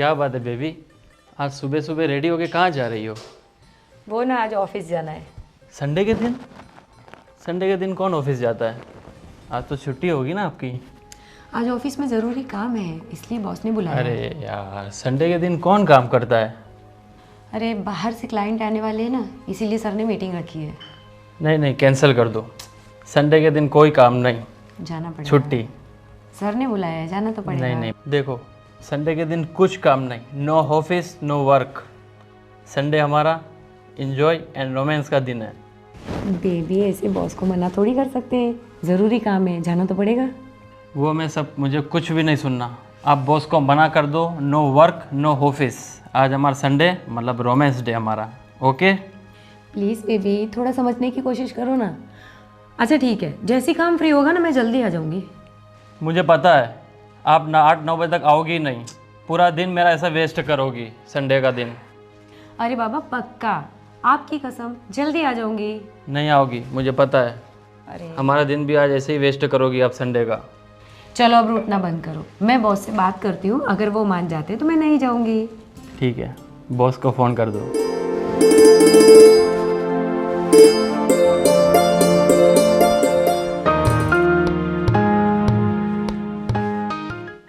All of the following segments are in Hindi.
क्या बात है बेबी, आज सुबह सुबह रेडी होके कहाँ जा रही हो? वो ना आज ऑफिस जाना है। संडे के दिन? संडे के दिन कौन ऑफिस जाता है? आज तो छुट्टी होगी ना आपकी। आज ऑफिस में ज़रूरी काम है, इसलिए बॉस ने बुलाया। अरे यार, संडे के दिन कौन काम करता है? अरे बाहर से क्लाइंट आने वाले हैं ना, इसीलिए सर ने मीटिंग रखी है। नहीं नहीं, कैंसिल कर दो। संडे के दिन कोई काम नहीं, जाना पड़ेगा। छुट्टी। सर ने बुलाया है, जाना तो पड़ेगा। नहीं नहीं, देखो संडे के दिन कुछ काम नहीं, no office no work. Sunday हमारा एंजॉय एंड रोमांस का दिन है। बेबी ऐसे बॉस को मना थोड़ी कर सकते हैं, ज़रूरी काम है, जाना तो पड़ेगा। वो मैं सब, मुझे कुछ भी नहीं सुनना। आप बॉस को मना कर दो, नो वर्क नो ऑफिस। आज हमारा संडे मतलब रोमांस डे हमारा, ओके? प्लीज़ बेबी थोड़ा समझने की कोशिश करो ना। अच्छा ठीक है, जैसे काम फ्री होगा ना मैं जल्दी आ जाऊँगी। मुझे पता है आप ना 8-9 बजे तक आओगी नहीं, पूरा दिन मेरा ऐसा वेस्ट करोगी संडे का दिन। अरे बाबा पक्का, आपकी कसम जल्दी आ जाऊँगी। नहीं आओगी, मुझे पता है। अरे हमारा दिन भी आज ऐसे ही वेस्ट करोगी आप संडे का। चलो अब रूठना बंद करो, मैं बॉस से बात करती हूँ, अगर वो मान जाते तो मैं नहीं जाऊँगी। ठीक है, बॉस को फ़ोन कर दो।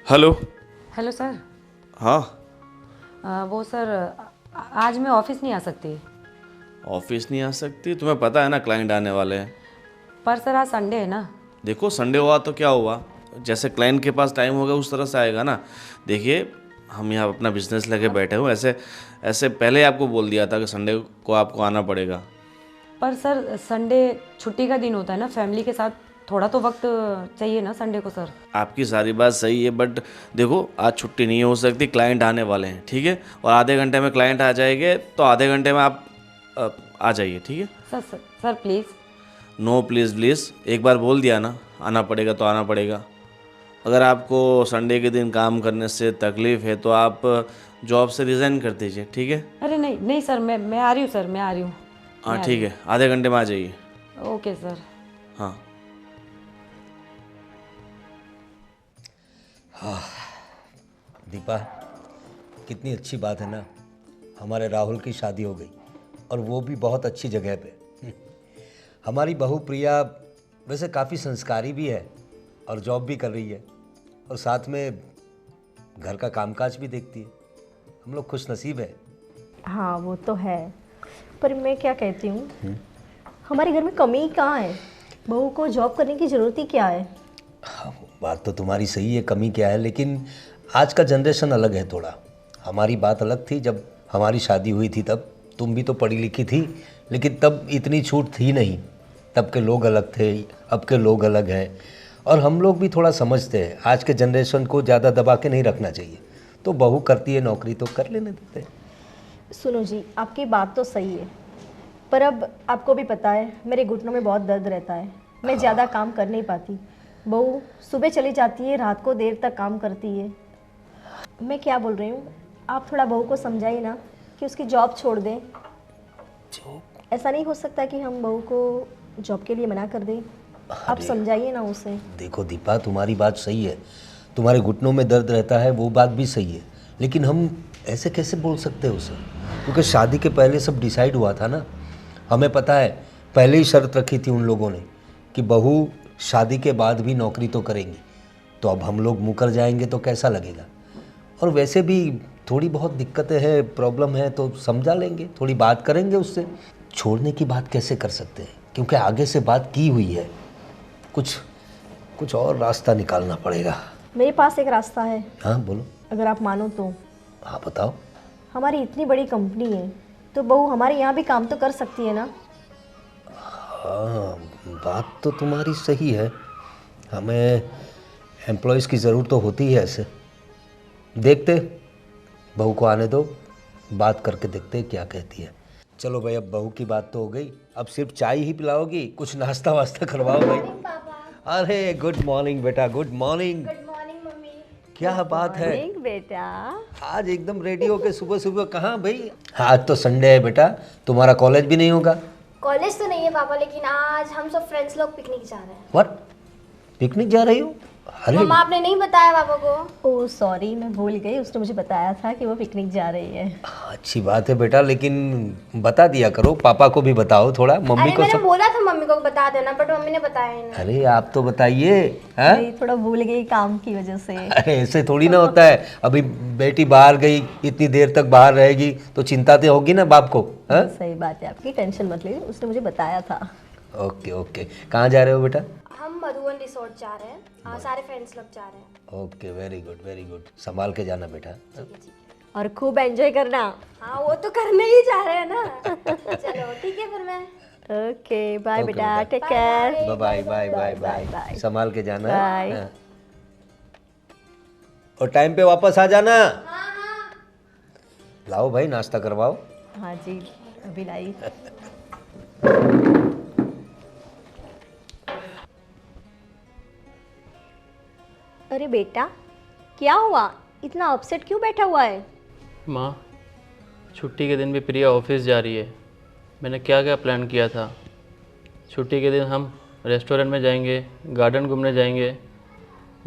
हेलो। Hello sir. हाँ। वो सर आज मैं ऑफिस नहीं आ सकती। ऑफिस नहीं आ सकती? तुम्हें पता है ना क्लाइंट आने वाले हैं। पर सर आज संडे है ना। देखो संडे हुआ तो क्या हुआ, जैसे क्लाइंट के पास टाइम होगा उस तरह से आएगा ना। देखिए हम यहाँ अपना बिजनेस लेके बैठे हुए, ऐसे ऐसे पहले आपको बोल दिया था कि संडे को आपको आना पड़ेगा। पर सर संडे छुट्टी का दिन होता है ना, फैमिली के साथ थोड़ा तो वक्त चाहिए ना संडे को सर। आपकी सारी बात सही है, बट देखो आज छुट्टी नहीं हो सकती, क्लाइंट आने वाले हैं, ठीक है? और आधे घंटे में क्लाइंट आ जाएंगे, तो आधे घंटे में आप आ जाइए, ठीक है? Sir please. No please please, एक बार बोल दिया ना, आना पड़ेगा तो आना पड़ेगा। अगर आपको संडे के दिन काम करने से तकलीफ़ है तो आप जॉब से रिज़ाइन कर दीजिए, ठीक है? अरे नहीं नहीं सर, मैं आ रही हूँ सर, मैं आ रही हूँ। हाँ ठीक है, आधे घंटे में आ जाइए। Okay sir. हाँ। दीपा, कितनी अच्छी बात है ना, हमारे राहुल की शादी हो गई और वो भी बहुत अच्छी जगह पे। हमारी बहू प्रिया वैसे काफ़ी संस्कारी भी है और जॉब भी कर रही है और साथ में घर का कामकाज भी देखती है। हम लोग खुशनसीब हैं। हाँ वो तो है, पर मैं क्या कहती हूँ, हमारे घर में कमी कहाँ है? बहू को जॉब करने की ज़रूरत ही क्या है? हाँ, बात तो तुम्हारी सही है, कमी क्या है, लेकिन आज का जनरेशन अलग है थोड़ा। हमारी बात अलग थी, जब हमारी शादी हुई थी तब तुम भी तो पढ़ी लिखी थी, लेकिन तब इतनी छूट थी नहीं। तब के लोग अलग थे, अब के लोग अलग हैं और हम लोग भी थोड़ा समझते हैं। आज के जनरेशन को ज़्यादा दबा के नहीं रखना चाहिए, तो बहू करती है नौकरी तो कर लेने देते हैं। सुनो जी, आपकी बात तो सही है, पर अब आपको भी पता है मेरे घुटनों में बहुत दर्द रहता है, मैं ज़्यादा काम कर नहीं पाती। बहू सुबह चली जाती है, रात को देर तक काम करती है। मैं क्या बोल रही हूँ, आप थोड़ा बहू को समझाइए ना कि उसकी जॉब छोड़ दें। ऐसा नहीं हो सकता कि हम बहू को जॉब के लिए मना कर दें, आप समझाइए ना उसे। देखो दीपा, तुम्हारी बात सही है, तुम्हारे घुटनों में दर्द रहता है, वो बात भी सही है, लेकिन हम ऐसे कैसे बोल सकते हैं उसे, क्योंकि शादी के पहले सब डिसाइड हुआ था ना। हमें पता है, पहले ही शर्त रखी थी उन लोगों ने कि बहू शादी के बाद भी नौकरी तो करेंगी। तो अब हम लोग मुकर जाएंगे तो कैसा लगेगा? और वैसे भी थोड़ी बहुत दिक्कतें हैं, प्रॉब्लम है, तो समझा लेंगे, थोड़ी बात करेंगे उससे। छोड़ने की बात कैसे कर सकते हैं, क्योंकि आगे से बात की हुई है। कुछ और रास्ता निकालना पड़ेगा। मेरे पास एक रास्ता है। हाँ बोलो। अगर आप मानो तो। हाँ बताओ। हमारी इतनी बड़ी कंपनी है, तो बहू हमारे यहाँ भी काम तो कर सकती है ना। हाँ बात तो तुम्हारी सही है, हमें एम्प्लॉयज़ की ज़रूरत तो होती है। ऐसे देखते, बहू को आने दो, बात करके देखते क्या कहती है। चलो भाई, अब बहू की बात तो हो गई, अब सिर्फ चाय ही पिलाओगी? कुछ नाश्ता वास्ता करवाओ भाई। अरे गुड मॉर्निंग बेटा, good morning. Good morning mummy. क्या बात है, बेटा आज एकदम रेडी होके सुबह सुबह कहाँ भाई? आज तो संडे है बेटा, तुम्हारा कॉलेज भी नहीं होगा? कॉलेज तो नहीं है पापा, लेकिन आज हम सब फ्रेंड्स लोग पिकनिक जा रहे हैं। व्हाट, पिकनिक जा रही हो? अरे मम्मा आपने नहीं बताया पापा को? ओह सॉरी, मैं भूल गई। उसने मुझे बताया था कि वो पिकनिक जा रही है। अच्छी बात है बेटा, लेकिन बता दिया करो, पापा को भी बताओ थोड़ा, मम्मी अरे को मैंने सब। बोला था मम्मी को बता देना, बट मम्मी ने बताया ही नहीं। अरे आप तो बताइए। हैं? नहीं, थोड़ा भूल गई काम की वजह से। अरे ऐसे थोड़ी ना होता है, अभी बेटी बाहर गई, इतनी देर तक बाहर रहेगी तो चिंता तो होगी ना बाप को। हैं? सही बात है आपकी, टेंशन मत लीजिए, उसने मुझे बताया था। ओके ओके, कहाँ जा रहे हो बेटा? हम मधुवन रिसोर्ट जा रहे हैं, सारे फ्रेंड्स लोग जा रहे हैं। Okay, very good very good, संभाल के जाना बेटा। और खूब एंजॉय करना। हाँ वो तो करने ही जा रहे हैं ना। चलो ठीक है फिर मैं। ओके बाय ओके बेटा, बेटा। Take care. Bye bye bye bye bye, संभाल के जाना। बाय। हाँ। और टाइम पे वापस आ जाना। लाओ भाई, नाश्ता करवाओ। हाँ जी, अभी लाई। अरे बेटा, क्या हुआ? इतना अपसेट क्यों बैठा हुआ है? माँ, छुट्टी के दिन भी प्रिया ऑफिस जा रही है। मैंने क्या क्या प्लान किया था। छुट्टी के दिन हम रेस्टोरेंट में जाएंगे, गार्डन घूमने जाएंगे,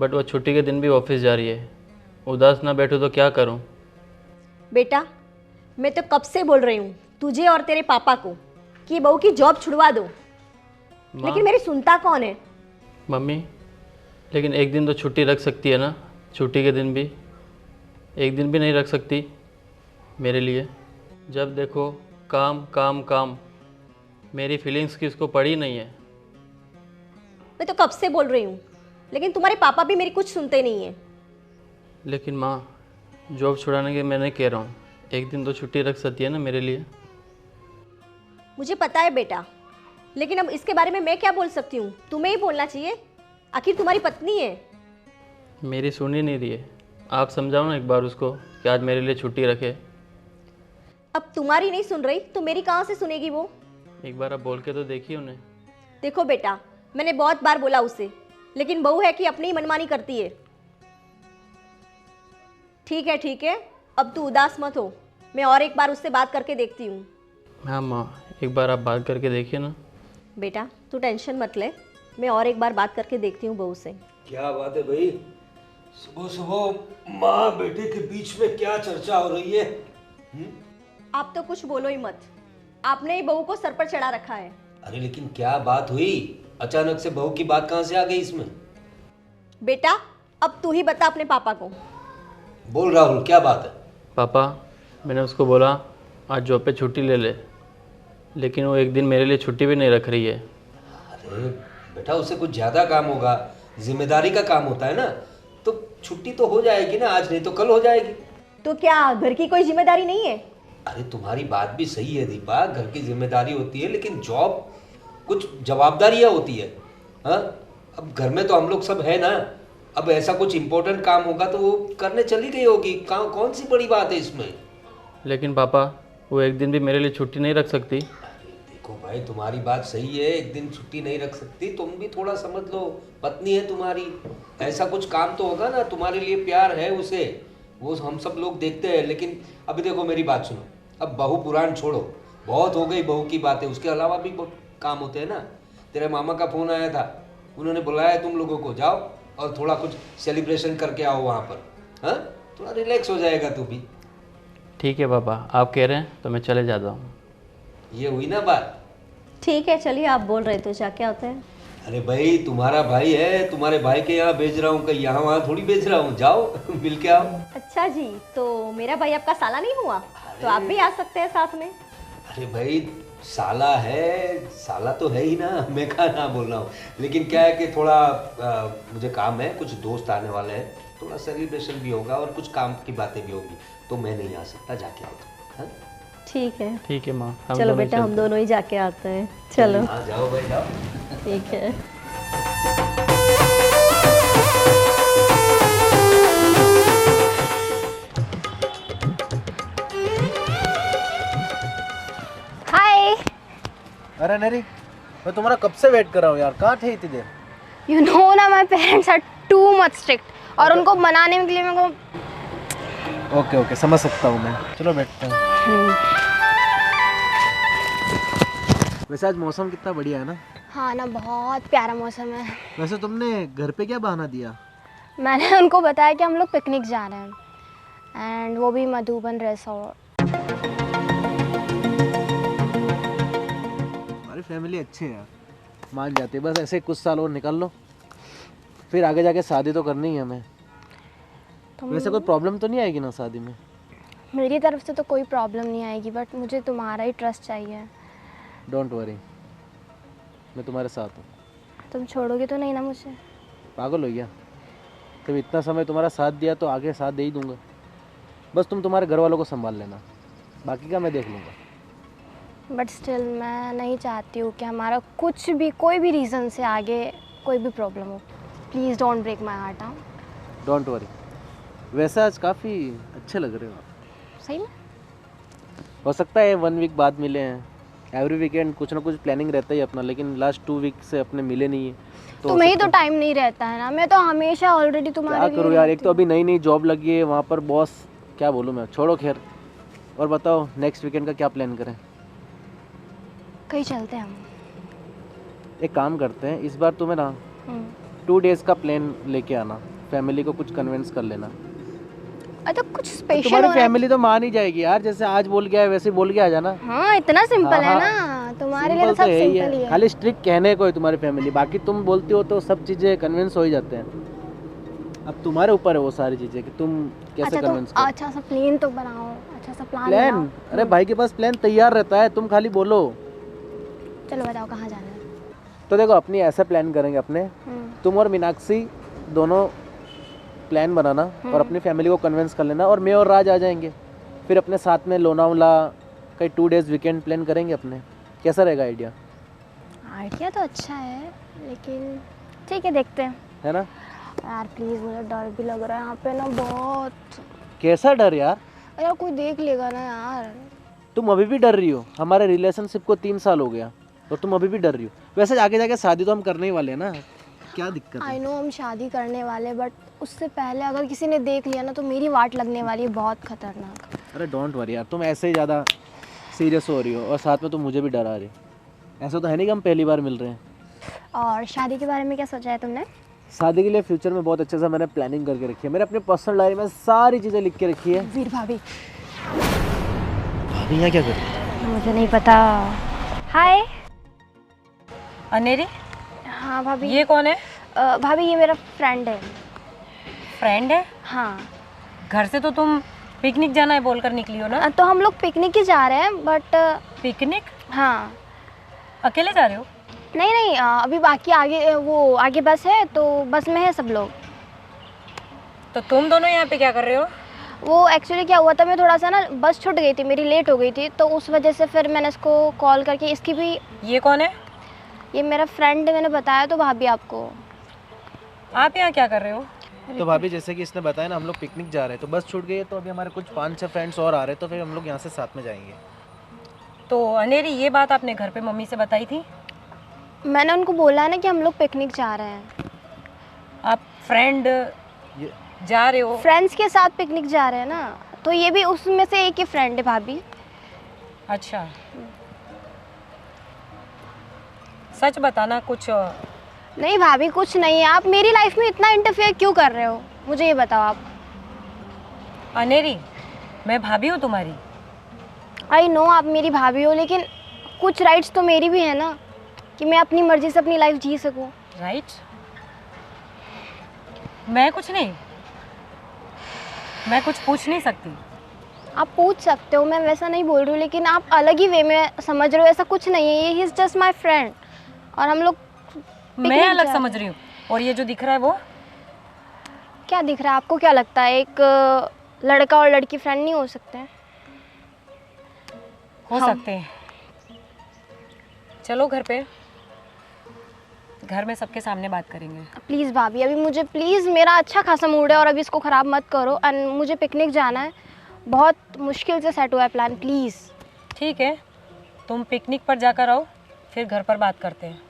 बट वो छुट्टी के दिन भी ऑफिस जा रही है। उदास ना बैठूँ तो क्या करूँ? बेटा, मैं तो कब से बोल रही हूँ तुझे और तेरे पापा को कि बहू की जॉब छुड़वा दो, लेकिन मेरी सुनता कौन है? मम्मी, लेकिन एक दिन तो छुट्टी रख सकती है ना? छुट्टी के दिन भी एक दिन भी नहीं रख सकती मेरे लिए? जब देखो काम काम काम, मेरी फीलिंग्स की उसको पड़ी नहीं है। मैं तो कब से बोल रही हूँ, लेकिन तुम्हारे पापा भी मेरी कुछ सुनते नहीं है। लेकिन माँ, जॉब छुड़ाने के मैं नहीं कह रहा हूँ, एक दिन तो छुट्टी रख सकती है ना मेरे लिए? मुझे पता है बेटा, लेकिन अब इसके बारे में मैं क्या बोल सकती हूँ? तुम्हें ही बोलना चाहिए, आखिर तुम्हारी पत्नी है। मेरी सुन ही नहीं रही है। आप समझाओ ना एक बार उसको कि आज मेरे लिए छुट्टी रखे। अब तुम्हारी नहीं सुन रही तो मेरी कहाँ से सुनेगी वो? एक बार आप बोल के तो देखिए उन्हें। देखो बेटा, मैंने बहुत बार बोला उसे, लेकिन बहू है कि अपनी ही मनमानी करती है। ठीक है, अब तू उदास मत हो, मैं और एक बार उससे बात करके देखती हूँ। हाँ माँ, एक बार आप बात करके देखिए ना। बेटा तू टेंशन मत ले, मैं और एक बार बात करके देखती हूँ बहू से। क्या बात है भाई, सुबह सुबह माँ बेटे के बीच में क्या चर्चा हो रही है? आप तो कुछ बोलो ही मत, आपने ही बहू को सर पर चढ़ा रखा है। अरे लेकिन क्या बात हुई? अचानक से बहू की बात कहाँ से आ गई इसमें? बेटा अब तू ही बता अपने पापा को। बोल राहुल, क्या बात है? पापा, मैंने उसको बोला आज जॉब पे छुट्टी ले ले, लेकिन वो एक दिन मेरे लिए छुट्टी भी नहीं रख रही है। अरे बेटा, उसे कुछ ज़्यादा काम होगा, जिम्मेदारी का काम होता है ना, तो छुट्टी तो हो जाएगी ना, आज नहीं तो कल हो जाएगी। तो क्या घर की कोई जिम्मेदारी नहीं है? अरे तुम्हारी बात भी सही है दीपा, घर की जिम्मेदारी होती है, लेकिन जॉब कुछ जवाबदारियाँ होती है। हाँ, अब घर में तो हम लोग सब है ना, अब ऐसा कुछ इम्पोर्टेंट काम होगा तो वो करने चली गई होगी, कौन सी बड़ी बात है इसमें? लेकिन पापा, वो एक दिन भी मेरे लिए छुट्टी नहीं रख सकती। देखो भाई, तुम्हारी बात सही है, एक दिन छुट्टी नहीं रख सकती, तुम भी थोड़ा समझ लो, पत्नी है तुम्हारी, ऐसा कुछ काम तो होगा ना, तुम्हारे लिए प्यार है उसे, वो हम सब लोग देखते हैं। लेकिन अभी देखो मेरी बात सुनो, अब बहू पुराण छोड़ो, बहुत हो गई बहू की बातें, उसके अलावा भी बहुत काम होते हैं ना। तेरे मामा का फ़ोन आया था, उन्होंने बुलाया तुम लोगों को, जाओ और थोड़ा कुछ सेलिब्रेशन करके आओ वहाँ पर। हाँ, थोड़ा रिलैक्स हो जाएगा तू भी। ठीक है पापा, आप कह रहे हैं तो मैं चले जाता हूँ। ये हुई ना बात? ठीक है चलिए, आप बोल रहे थे जाके आते हैं। अरे भाई, तुम्हारा भाई है, तुम्हारे भाई के यहाँ भेज रहा हूँ, कहीं यहाँ वहाँ थोड़ी भेज रहा हूँ, जाओ मिल के आओ। अच्छा जी, तो मेरा भाई आपका साला नहीं हुआ? तो आप भी आ सकते हैं साथ में। अरे भाई, साला है, साला तो है ही ना, मैं कहा ना बोल रहा हूँ, लेकिन क्या है कि थोड़ा मुझे काम है, कुछ दोस्त आने वाले हैं, थोड़ा सेलिब्रेशन भी होगा और कुछ काम की बातें भी होगी, तो मैं नहीं आ सकता, जाके आओ। हाँ ठीक है, ठीक है माँ, हम चलो दोनों बेटा हम चलते हैं। दोनों ही जाके आते हैं। चलो हाँ जाओ भाई जाओ। ठीक है। हाय। अरे नरी, मैं तुम्हारा कब से वेट कर रहा हूँ यार, कहाँ थे इतनी देर? यू नो ना, my parents are too much strict और उनको मनाने के लिए मेरे को। ओके ओके, समझ सकता हूँ मैं, चलो बैठते हैं। वैसे आज मौसम कितना बढ़िया है ना? हाँ ना, बहुत प्यारा मौसम है। वैसे तुमने घर पे क्या बहाना दिया? मैंने उनको बताया कि हम लोग पिकनिक जा रहे हैं एंड वो भी मधुबन रिसोर्ट। हमारी फैमिली अच्छी है यार, मान जाती है। बस ऐसे कुछ साल और निकाल लो, फिर आगे जाके शादी तो करनी है हमें। वैसे कोई प्रॉब्लम तो नहीं आएगी ना शादी में? मेरी तरफ से तो कोई प्रॉब्लम नहीं आएगी, बट मुझे तुम्हारा ही ट्रस्ट चाहिए। डोंट वरी, मैं तुम्हारे साथ हूँ। तुम छोड़ोगे तो नहीं ना मुझे? पागल हो गया? जब इतना समय तुम्हारा साथ दिया तो आगे साथ दे ही दूंगा। बस तुम तुम्हारे घर वालों को संभाल लेना, बाकी का मैं देख लूँगा। बट स्टिल मैं नहीं चाहती हूँ कि हमारा कुछ भी कोई भी रीज़न से आगे कोई भी प्रॉब्लम हो। Please don't break my heart. हाँ, डोंट वरी। वैसे आज काफ़ी अच्छे लग रहे हो आप। सही में? हो सकता है 1 वीक बाद मिले हैं। एवरी वीकेंड कुछ ना कुछ प्लानिंग रहता ही अपना, लेकिन लास्ट 2 वीक से अपने मिले नहीं है। तो तुम्हें ही तो टाइम नहीं रहता है ना। मैं तो हमेशा ऑलरेडी तुम्हारे क्या लिए करूँ यार, एक रहती तो अभी नई नई जॉब लगी है, वहाँ पर बॉस क्या बोलूँ मैं। छोड़ो खैर, और बताओ नेक्स्ट वीकेंड का क्या प्लान करें? हूँ। कहीं चलते हैं हम। एक काम करते हैं, इस बार तुम्हें ना 2 डेज़ का प्लान लेके आना, फैमिली को कुछ कन्विंस कर लेना। अच्छा, कुछ स्पेशल तुम्हारी होना। फैमिली तो मान ही जाएगी यार, जैसे आज बोल के आए वैसे बोल के आ जाना। हाँ, इतना सिंपल है हाँ, ना। तुम्हारे लिए तो सिंपल सब यही सिंपल ही है। खाली स्ट्रिक्ट कहने को है तुम्हारी फैमिली, बाकी तुम बोलती हो तो सब चीज़ें कन्विंस हो ही जाते हैं। अब तुम्हारे ऊपर है वो सारी चीज़ें कि तुम कैसे अच्छा, कन्विंस तुम करो। अच्छा सा प्लान तो बनाओ, अच्छा सा प्लान प्लान? बनाओ। अरे भाई के पास प्लान तैयार रहता है, तुम खाली बोलो। चलो बताओ कहाँ जाना है। तो देखो, अपनी ऐसा प्लान करेंगे अपने, तुम और मीनाक्षी दोनों प्लान बनाना और अपनी फैमिली को कन्विंस कर लेना, और मैं और राज आ जाएंगे। फिर अपने साथ में लोनावला कहीं 2 डेज़ वीकेंड प्लान करेंगे अपने। कैसा रहेगा आइडिया? आइडिया तो अच्छा है, लेकिन ठीक है, देखते हैं। है ना? यार प्लीज़, मुझे डर भी लग रहा है यहाँ पे ना बहुत। कैसा डर यार? यार कोई देख लेगा ना यार। तुम अभी भी डर रही हो? हमारे रिलेशनशिप को 3 साल हो गया और तुम अभी भी डर रही हो? वैसे आगे जाके शादी तो हम करने ही वाले हैं ना, क्या दिक्कत है? आई नो हम शादी करने वाले, बट उससे पहले अगर किसी ने देख लिया ना तो मेरी वाट लगने वाली है बहुत खतरनाक। अरे डोंट वरी यार, तुम ऐसे ही ज़्यादा सीरियस हो रही हो और साथ में तुम मुझे भी डरा रही हो। ऐसा तो है नहीं कि हम पहली बार मिल रहे हैं। और शादी के बारे में क्या सोचा है तुमने? शादी के लिए फ्यूचर में बहुत अच्छे से मैंने प्लानिंग करके रखी है। मैंने अपने पर्सनल डायरी में सारी चीज़ें लिख के रखी है। वीर भाभी। भाभी यहाँ क्या कर रही है? मुझे नहीं पता। हाय। अनेरी, हाँ भाभी। ये कौन है? भाभी ये मेरा फ्रेंड है। फ्रेंड है? हाँ। घर से तो तुम पिकनिक जाना है बोलकर निकली हो ना? तो हम लोग पिकनिक ही जा रहे हैं, बट पिकनिक? हाँ। अकेले जा रहे हो? नहीं नहीं, अभी बाकी आगे वो आगे बस है, तो बस में है सब लोग। तो तुम दोनों यहाँ पे क्या कर रहे हो? वो एक्चुअली क्या हुआ था, मैं थोड़ा सा ना बस छूट गई थी, मेरी लेट हो गई थी, तो उस वजह से फिर मैंने इसको कॉल करके, इसकी भी। ये कौन है? ये मेरा फ्रेंड है, मैंने बताया तो भाभी आपको। आप यहाँ क्या कर रहे हो? तो भाभी जैसे कि इसने बताया ना, हम लोग पिकनिक जा रहे हैं, तो बस छूट गई है, तो अभी हमारे कुछ 5-6 फ्रेंड्स और आ रहे हैं, तो फिर हम लोग यहाँ से साथ में जाएंगे। तो अनेरी, ये बात आपने घर पे मम्मी से बताई थी? मैंने उनको बोला है ना कि हम लोग पिकनिक जा रहे हैं। आप फ्रेंड जा रहे हो? फ्रेंड्स के साथ पिकनिक जा रहे हैं ना, तो ये भी उसमें से एक ही फ्रेंड है भाभी। अच्छा, सच बताना, कुछ नहीं भाभी, कुछ नहीं है। आप मेरी लाइफ में इतना इंटरफेयर क्यों कर रहे हो, मुझे ये बताओ आप। अनेरी, मैं भाभी हूँ तुम्हारी। आई नो आप मेरी भाभी हो, लेकिन कुछ राइट्स तो मेरी भी है ना, कि मैं अपनी मर्जी से अपनी लाइफ जी सकूं। राइट? मैं कुछ नहीं, मैं कुछ पूछ नहीं सकती। आप पूछ सकते हो, मैं वैसा नहीं बोल रही हूँ, लेकिन आप अलग ही वे में समझ रहे हो। ऐसा कुछ नहीं है, he is just my friend, और हम लोग मैं अलग समझ रही हूँ। और ये जो दिख रहा है वो क्या दिख रहा है आपको? क्या लगता है एक लड़का और लड़की फ्रेंड नहीं हो सकते हैं? हो सकते हैं। चलो घर पे, घर में सबके सामने बात करेंगे। प्लीज़ भाभी, अभी मुझे प्लीज़, मेरा अच्छा खासा मूड है और अभी इसको ख़राब मत करो। एंड मुझे पिकनिक जाना है, बहुत मुश्किल से सेट हुआ है प्लान, प्लीज़। ठीक है, तुम पिकनिक पर जाकर आओ, फिर घर पर बात करते हैं।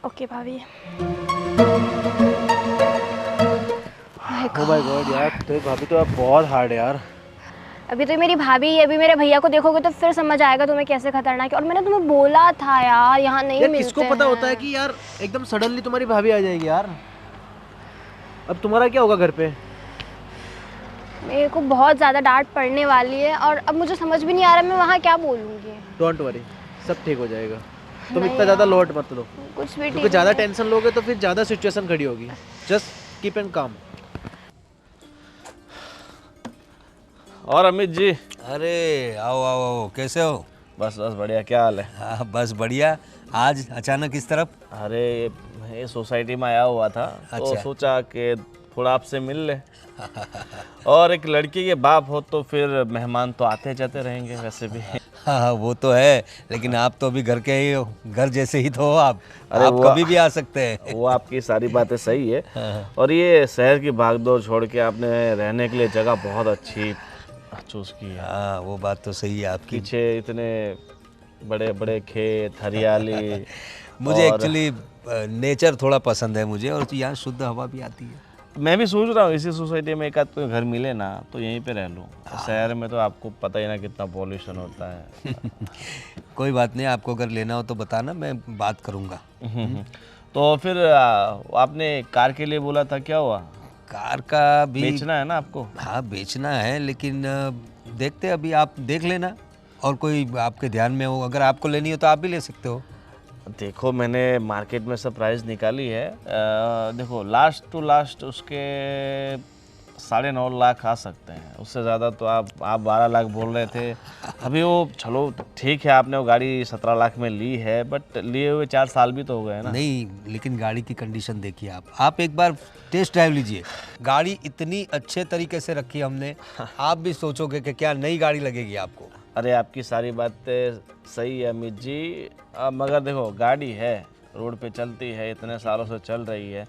ओके भाभी। ओ माय गॉड यार, तो भाभी तो आप बहुत हार्ड है यार। अभी तो मेरी भाभी है, अभी मेरे भैया को देखोगे तो फिर समझ आएगा तुम्हें कैसे खतरनाक है। और मैंने तुम्हें बोला था यार, यहाँ नहीं यार मिलते किसको पता हैं। होता है कि यार एकदम सडनली तुम्हारी भाभी आ जाएगी यार। अब तुम्हारा क्या होगा घर पे? मेरे को बहुत ज़्यादा डांट पड़ने वाली है और अब मुझे समझ भी नहीं आ रहा मैं वहाँ क्या बोलूँगी। डोंट वरी, सब ठीक हो जाएगा। तुम इतना ज़्यादा लोड मत लो, कुछ भी क्योंकि ठीक ज़्यादा नहीं है। टेंशन लोगे तो फिर ज़्यादा सिचुएशन खड़ी होगी। जस्ट कीप एंड काम। और अमित जी? अरे आओ आओ आओ, कैसे हो? बस बस बढ़िया, क्या हाल है? हाँ बस बढ़िया। आज अचानक इस तरफ? अरे ये सोसाइटी में आया हुआ था तो अच्छा। सोचा कि थोड़ा आपसे मिल ले। और एक लड़की के बाप हो तो फिर मेहमान तो आते जाते रहेंगे वैसे भी। हाँ हाँ वो तो है, लेकिन आप तो अभी घर के ही हो, घर जैसे ही तो हो आप। अरे आप वो- कभी भी आ सकते हैं। वो आपकी सारी बातें सही है। और ये शहर की भागदौड़ छोड़ के आपने रहने के लिए जगह बहुत अच्छी चूज की है। हाँ वो बात तो सही है आपकी। पीछे इतने बड़े बड़े खेत, हरियाली। मुझे और एक्चुअली नेचर थोड़ा पसंद है मुझे, और यहाँ शुद्ध हवा भी आती है। मैं भी सोच रहा हूँ इसी सोसाइटी में एक आध कोई घर मिले ना तो यहीं पे रह लूँ। शहर में तो आपको पता ही ना कितना पॉल्यूशन होता है। कोई बात नहीं, आपको अगर लेना हो तो बताना, मैं बात करूँगा। तो फिर आपने कार के लिए बोला था, क्या हुआ? कार का भी बेचना है ना आपको? हाँ बेचना है, लेकिन देखते हैं, अभी आप देख लेना, और कोई आपके ध्यान में हो, अगर आपको लेनी हो तो आप भी ले सकते हो। देखो मैंने मार्केट में सब प्राइस निकाली है। देखो लास्ट टू लास्ट उसके 9.5 लाख आ सकते हैं, उससे ज़्यादा तो आप 12 लाख बोल रहे थे अभी। वो चलो ठीक है, आपने वो गाड़ी 17 लाख में ली है, बट लिए हुए 4 साल भी तो हो गए ना। नहीं, लेकिन गाड़ी की कंडीशन देखिए आप एक बार टेस्ट ड्राइव लीजिए। गाड़ी इतनी अच्छे तरीके से रखी है हमने, आप भी सोचोगे कि क्या नई गाड़ी लगेगी आपको। अरे आपकी सारी बातें सही है अमित जी, मगर देखो गाड़ी है, रोड पे चलती है, इतने सालों से चल रही है,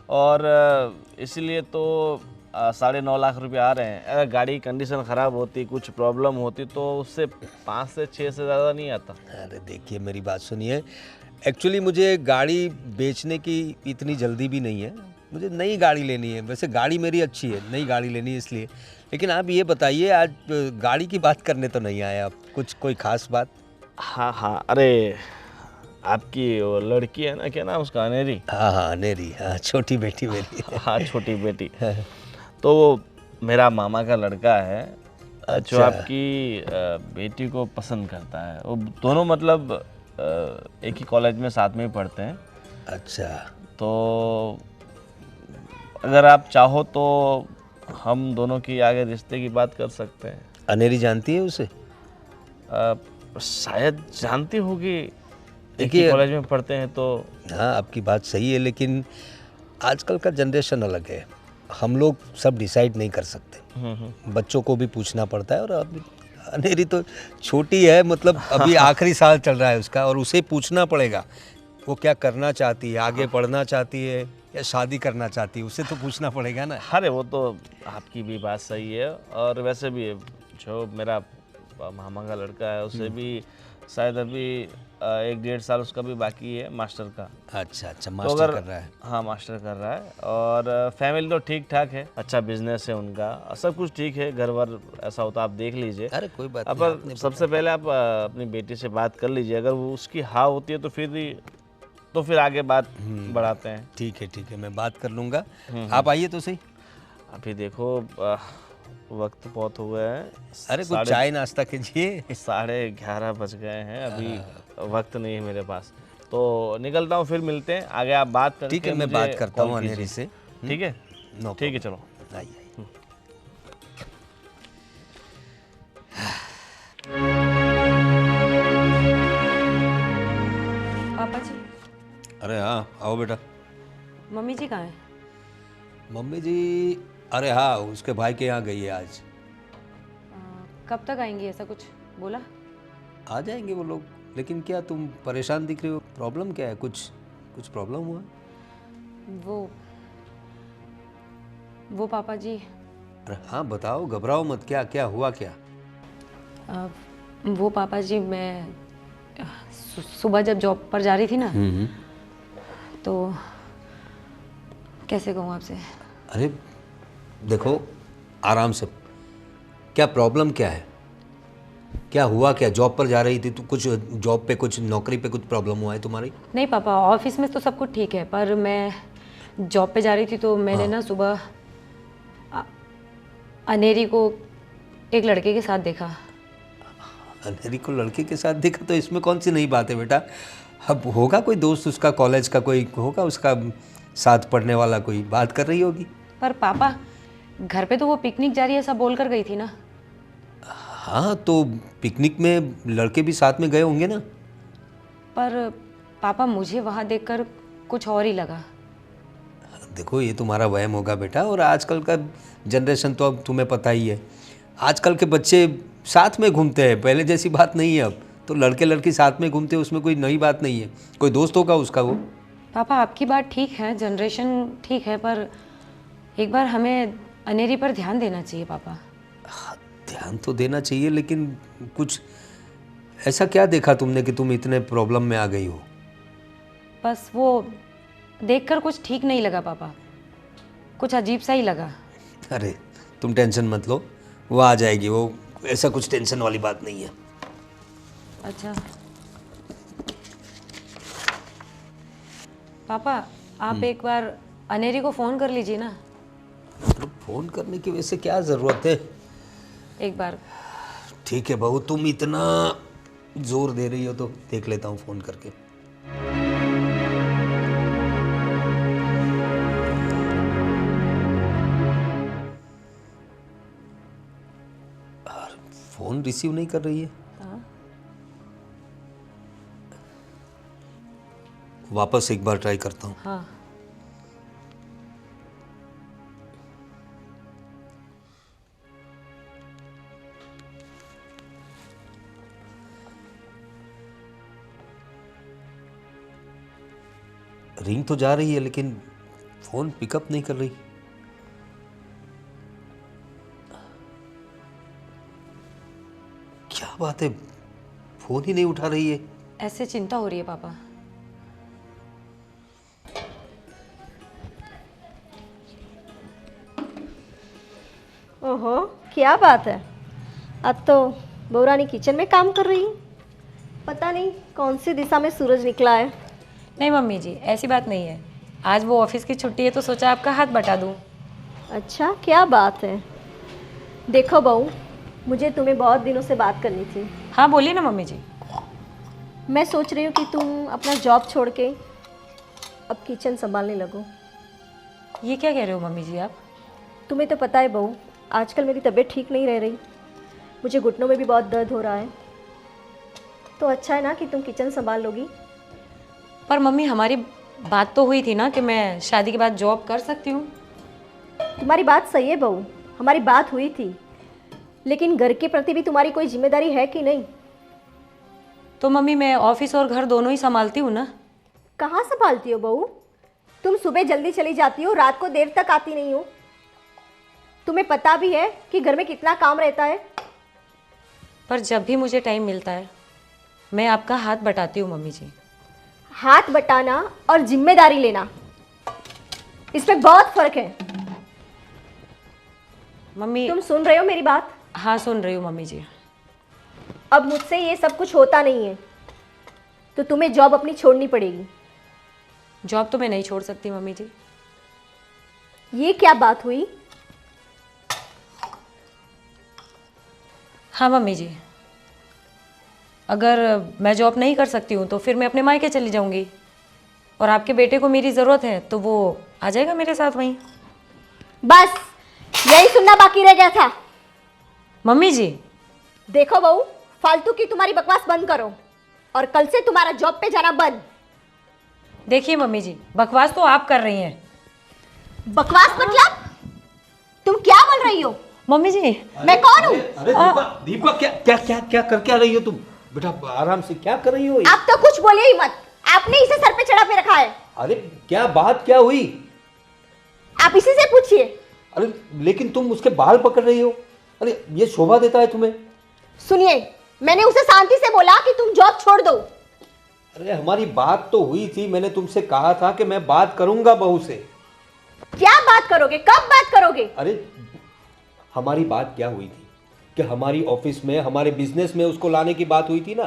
और इसलिए तो 9.5 लाख रुपए आ रहे हैं। अगर गाड़ी की कंडीशन ख़राब होती, कुछ प्रॉब्लम होती तो उससे 5 से 6 से ज़्यादा नहीं आता। अरे देखिए मेरी बात सुनिए, एक्चुअली मुझे गाड़ी बेचने की इतनी जल्दी भी नहीं है, मुझे नई गाड़ी लेनी है। वैसे गाड़ी मेरी अच्छी है, नई गाड़ी लेनी है इसलिए। लेकिन आप ये बताइए, आज गाड़ी की बात करने तो नहीं आए आप, कुछ कोई खास बात? हाँ हाँ, अरे आपकी वो लड़की है ना, क्या नाम उसका, अनेरी? हाँ हाँ अनेरी, हाँ छोटी बेटी मेरी। हाँ छोटी बेटी। तो वो मेरा मामा का लड़का है जो अच्छा। आपकी बेटी को पसंद करता है। वो दोनों मतलब एक ही कॉलेज में साथ में ही पढ़ते हैं। अच्छा। तो अगर आप चाहो तो हम दोनों की आगे रिश्ते की बात कर सकते हैं। अनेरी जानती है उसे? शायद जानती होगी, एक ही देखिए- कॉलेज में पढ़ते हैं तो। हाँ आपकी बात सही है, लेकिन आजकल का जनरेशन अलग है, हम लोग सब डिसाइड नहीं कर सकते। बच्चों को भी पूछना पड़ता है, और अब अनेरी तो छोटी है, मतलब अभी आखिरी साल चल रहा है उसका, और उसे पूछना पड़ेगा वो क्या करना चाहती है, आगे पढ़ना चाहती है या शादी करना चाहती है, उसे तो पूछना पड़ेगा ना। अरे वो तो आपकी भी बात सही है, और वैसे भी जो मेरा मामा का लड़का है उसे भी शायद अभी 1-1.5 साल उसका भी बाकी है मास्टर का। अच्छा अच्छा, तो मास्टर अगर कर रहा है। हाँ मास्टर कर रहा है, और फैमिली तो ठीक ठाक है, अच्छा बिजनेस है उनका, सब कुछ ठीक है, घर वर ऐसा होता आप देख लीजिए। अरे कोई बात नहीं, पर आपने सबसे पहले आप अपनी बेटी से बात कर लीजिए, अगर वो उसकी हाँ होती है तो फिर आगे बात बढ़ाते हैं। ठीक है, मैं बात कर लूँगा। आप आइए तो सही। अभी देखो वक्त बहुत हो गया है। अरे कुछ चाय नाश्ता कीजिए। 11:30 बज गए हैं, अभी वक्त नहीं है मेरे पास, तो निकलता हूँ, फिर मिलते हैं आगे। आप बात करके ठीक है, मैं मुझे बात करता कॉल हूँ कीजिए। अनेरी से। ठीक है, नो ठीक है, चलो। आइए। पापा जी, अरे हाँ आओ बेटा। मम्मी जी कहाँ हैं? मम्मी जी, अरे हाँ उसके भाई के यहाँ गई है आज। कब तक आएंगी, ऐसा कुछ बोला? आ जाएंगे वो लोग, लेकिन क्या तुम परेशान दिख रही हो, प्रॉब्लम क्या है? कुछ प्रॉब्लम हुआ? वो पापा जी, अरे हाँ बताओ, घबराओ मत, क्या हुआ क्या? वो पापा जी, मैं सुबह जब जॉब पर जा रही थी ना, तो कैसे कहूँ आपसे। अरे देखो आराम से, क्या प्रॉब्लम क्या है, क्या हुआ क्या? जॉब पर जा रही थी तो कुछ जॉब पे, कुछ नौकरी पे कुछ प्रॉब्लम हुआ है तुम्हारी? नहीं पापा, ऑफिस में तो सब कुछ ठीक है, पर मैं जॉब पे जा रही थी तो मैंने ना सुबह अनेरी को एक लड़के के साथ देखा। अंधेरी को लड़के के साथ देखा तो इसमें कौन सी नई बात है बेटा? अब होगा कोई दोस्त उसका, कॉलेज का कोई होगा उसका साथ पढ़ने वाला, कोई बात कर रही होगी। पर पापा घर पे तो वो पिकनिक जा रही है ऐसा बोल कर गई थी ना। हाँ तो पिकनिक में लड़के भी साथ में गए होंगे ना। पर पापा मुझे वहाँ देखकर कुछ और ही लगा। देखो ये तुम्हारा वहम होगा बेटा, और आजकल का जनरेशन तो अब तुम्हें पता ही है, आजकल के बच्चे साथ में घूमते हैं, पहले जैसी बात नहीं है अब तो। लड़के लड़की साथ में घूमते हैं, उसमें कोई नई बात नहीं है, कोई दोस्त होगा उसका वो। पापा आपकी बात ठीक है, जनरेशन ठीक है, पर एक बार हमें अनेरी पर ध्यान देना चाहिए पापा। ध्यान तो देना चाहिए, लेकिन कुछ ऐसा क्या देखा तुमने कि तुम इतने प्रॉब्लम में आ गई हो? बस वो देखकर कुछ ठीक नहीं लगा पापा, कुछ अजीब सा ही लगा। अरे तुम टेंशन मत लो, वो आ जाएगी, वो ऐसा कुछ टेंशन वाली बात नहीं है। अच्छा पापा आप एक बार अनेरी को फ़ोन कर लीजिए ना। तो फ़ोन करने की वैसे क्या ज़रूरत है? एक बार। ठीक है बहू, तुम इतना जोर दे रही हो तो देख लेता हूँ फ़ोन करके। फ़ोन रिसीव नहीं कर रही है। हाँ। वापस एक बार ट्राई करता हूँ। हाँ रिंग तो जा रही है लेकिन फ़ोन पिकअप नहीं कर रही। क्या बात है, फ़ोन ही नहीं उठा रही है। ऐसे चिंता हो रही है पापा। ओहो क्या बात है, अब तो बहू रानी किचन में काम कर रही है। पता नहीं कौन सी दिशा में सूरज निकला है। नहीं मम्मी जी ऐसी बात नहीं है, आज वो ऑफिस की छुट्टी है तो सोचा आपका हाथ बटा दूँ। अच्छा क्या बात है। देखो बहू, मुझे तुम्हें बहुत दिनों से बात करनी थी। हाँ बोलिए ना मम्मी जी। मैं सोच रही हूँ कि तुम अपना जॉब छोड़ के अब किचन संभालने लगो। ये क्या कह रहे हो मम्मी जी आप? तुम्हें तो पता है बहू, आजकल मेरी तबीयत ठीक नहीं रह रही, मुझे घुटनों में भी बहुत दर्द हो रहा है, तो अच्छा है ना कि तुम किचन संभाल लोगी। पर मम्मी हमारी बात तो हुई थी ना कि मैं शादी के बाद जॉब कर सकती हूँ। तुम्हारी बात सही है बहू, हमारी बात हुई थी, लेकिन घर के प्रति भी तुम्हारी कोई जिम्मेदारी है कि नहीं? तो मम्मी मैं ऑफिस और घर दोनों ही संभालती हूँ ना। कहाँ संभालती हो बहू? तुम सुबह जल्दी चली जाती हो, रात को देर तक आती नहीं हो। तुम्हें पता भी है कि घर में कितना काम रहता है। पर जब भी मुझे टाइम मिलता है मैं आपका हाथ बटाती हूँ मम्मी जी। हाथ बटाना और जिम्मेदारी लेना, इसमें बहुत फर्क है। मम्मी तुम सुन रहे हो मेरी बात? हाँ सुन रही हूँ मम्मी जी। अब मुझसे ये सब कुछ होता नहीं है, तो तुम्हें जॉब अपनी छोड़नी पड़ेगी। जॉब तो मैं नहीं छोड़ सकती मम्मी जी। ये क्या बात हुई? हाँ मम्मी जी, अगर मैं जॉब नहीं कर सकती हूँ तो फिर मैं अपने मायके चली जाऊँगी, और आपके बेटे को मेरी ज़रूरत है तो वो आ जाएगा मेरे साथ वहीं। बस यही सुनना बाकी रह गया था। मम्मी जी देखो बहू, फालतू की तुम्हारी बकवास बंद करो, और कल से तुम्हारा जॉब पे जाना बंद। देखिए मम्मी जी, बकवास तो आप कर रही हैं। बकवास मतलब? तुम क्या बोल रही हो? मम्मी जी मैं कौन हूँ? अरे दीपा क्या क्या क्या क्या कर क्या रही हो तुम? बेटा आराम से, क्या कर रही हो? आप तो कुछ बोले ही मत, आपने इसे सर पे चढ़ा पे रखा है। अरे क्या बात क्या हुई? आप इसी से पूछिए। अरे लेकिन तुम उसके बाल पकड़ रही हो, अरे ये शोभा देता है तुम्हें? सुनिए, मैंने उसे शांति से बोला कि तुम जॉब छोड़ दो। अरे हमारी बात तो हुई थी, मैंने तुमसे कहा था कि मैं बात करूंगा बहू से। क्या बात करोगे? कब बात करोगे? अरे हमारी बात क्या हुई थी कि हमारी ऑफिस में, हमारे बिजनेस में उसको लाने की बात हुई थी ना,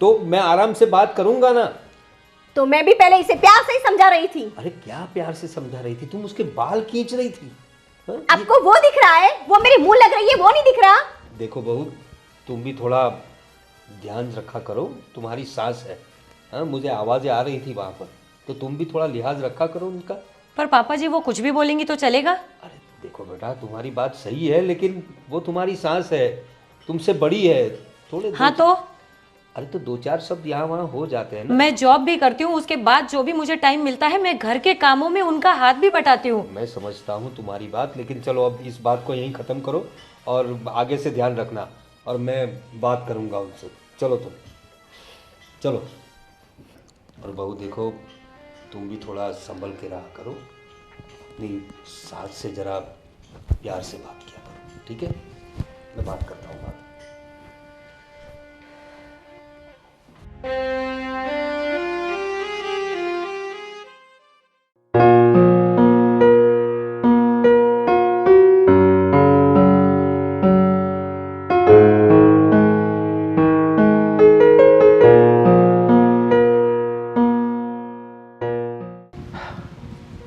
तो मैं आराम से बात करूंगा ना। तो मैं भी पहले इसे प्यार से ही समझा रही थी। अरे क्या प्यार से समझा रही थी? तुम उसके बाल खींच रही थी। हाँ? आपको वो दिख रहा है, वो मेरे मुंह लग रही है, वो नहीं दिख रहा। देखो बहू, तुम भी थोड़ा ध्यान रखा करो, तुम्हारी सास है। हाँ, मुझे आवाज़ें आ रही थी वहाँ पर, तो तुम भी थोड़ा लिहाज रखा करो उनका। पर पापा जी वो कुछ भी बोलेंगी तो चलेगा? अरे देखो बेटा, तुम्हारी बात सही है, लेकिन वो तुम्हारी सास है, तुमसे बड़ी है। थोड़े हाँ तो अरे तो 2-4 शब्द यहाँ वहाँ हो जाते हैं ना। मैं जॉब भी करती हूँ, उसके बाद जो भी मुझे टाइम मिलता है मैं घर के कामों में उनका हाथ भी बटाती हूँ। मैं समझता हूँ तुम्हारी बात, लेकिन चलो अब इस बात को यहीं ख़त्म करो और आगे से ध्यान रखना, और मैं बात करूँगा उनसे। चलो तुम चलो। और बहू देखो, तुम भी थोड़ा संभल के रहा करो, अपनी सास से ज़रा प्यार से बात किया करो, ठीक है? मैं बात करता हूँ बात।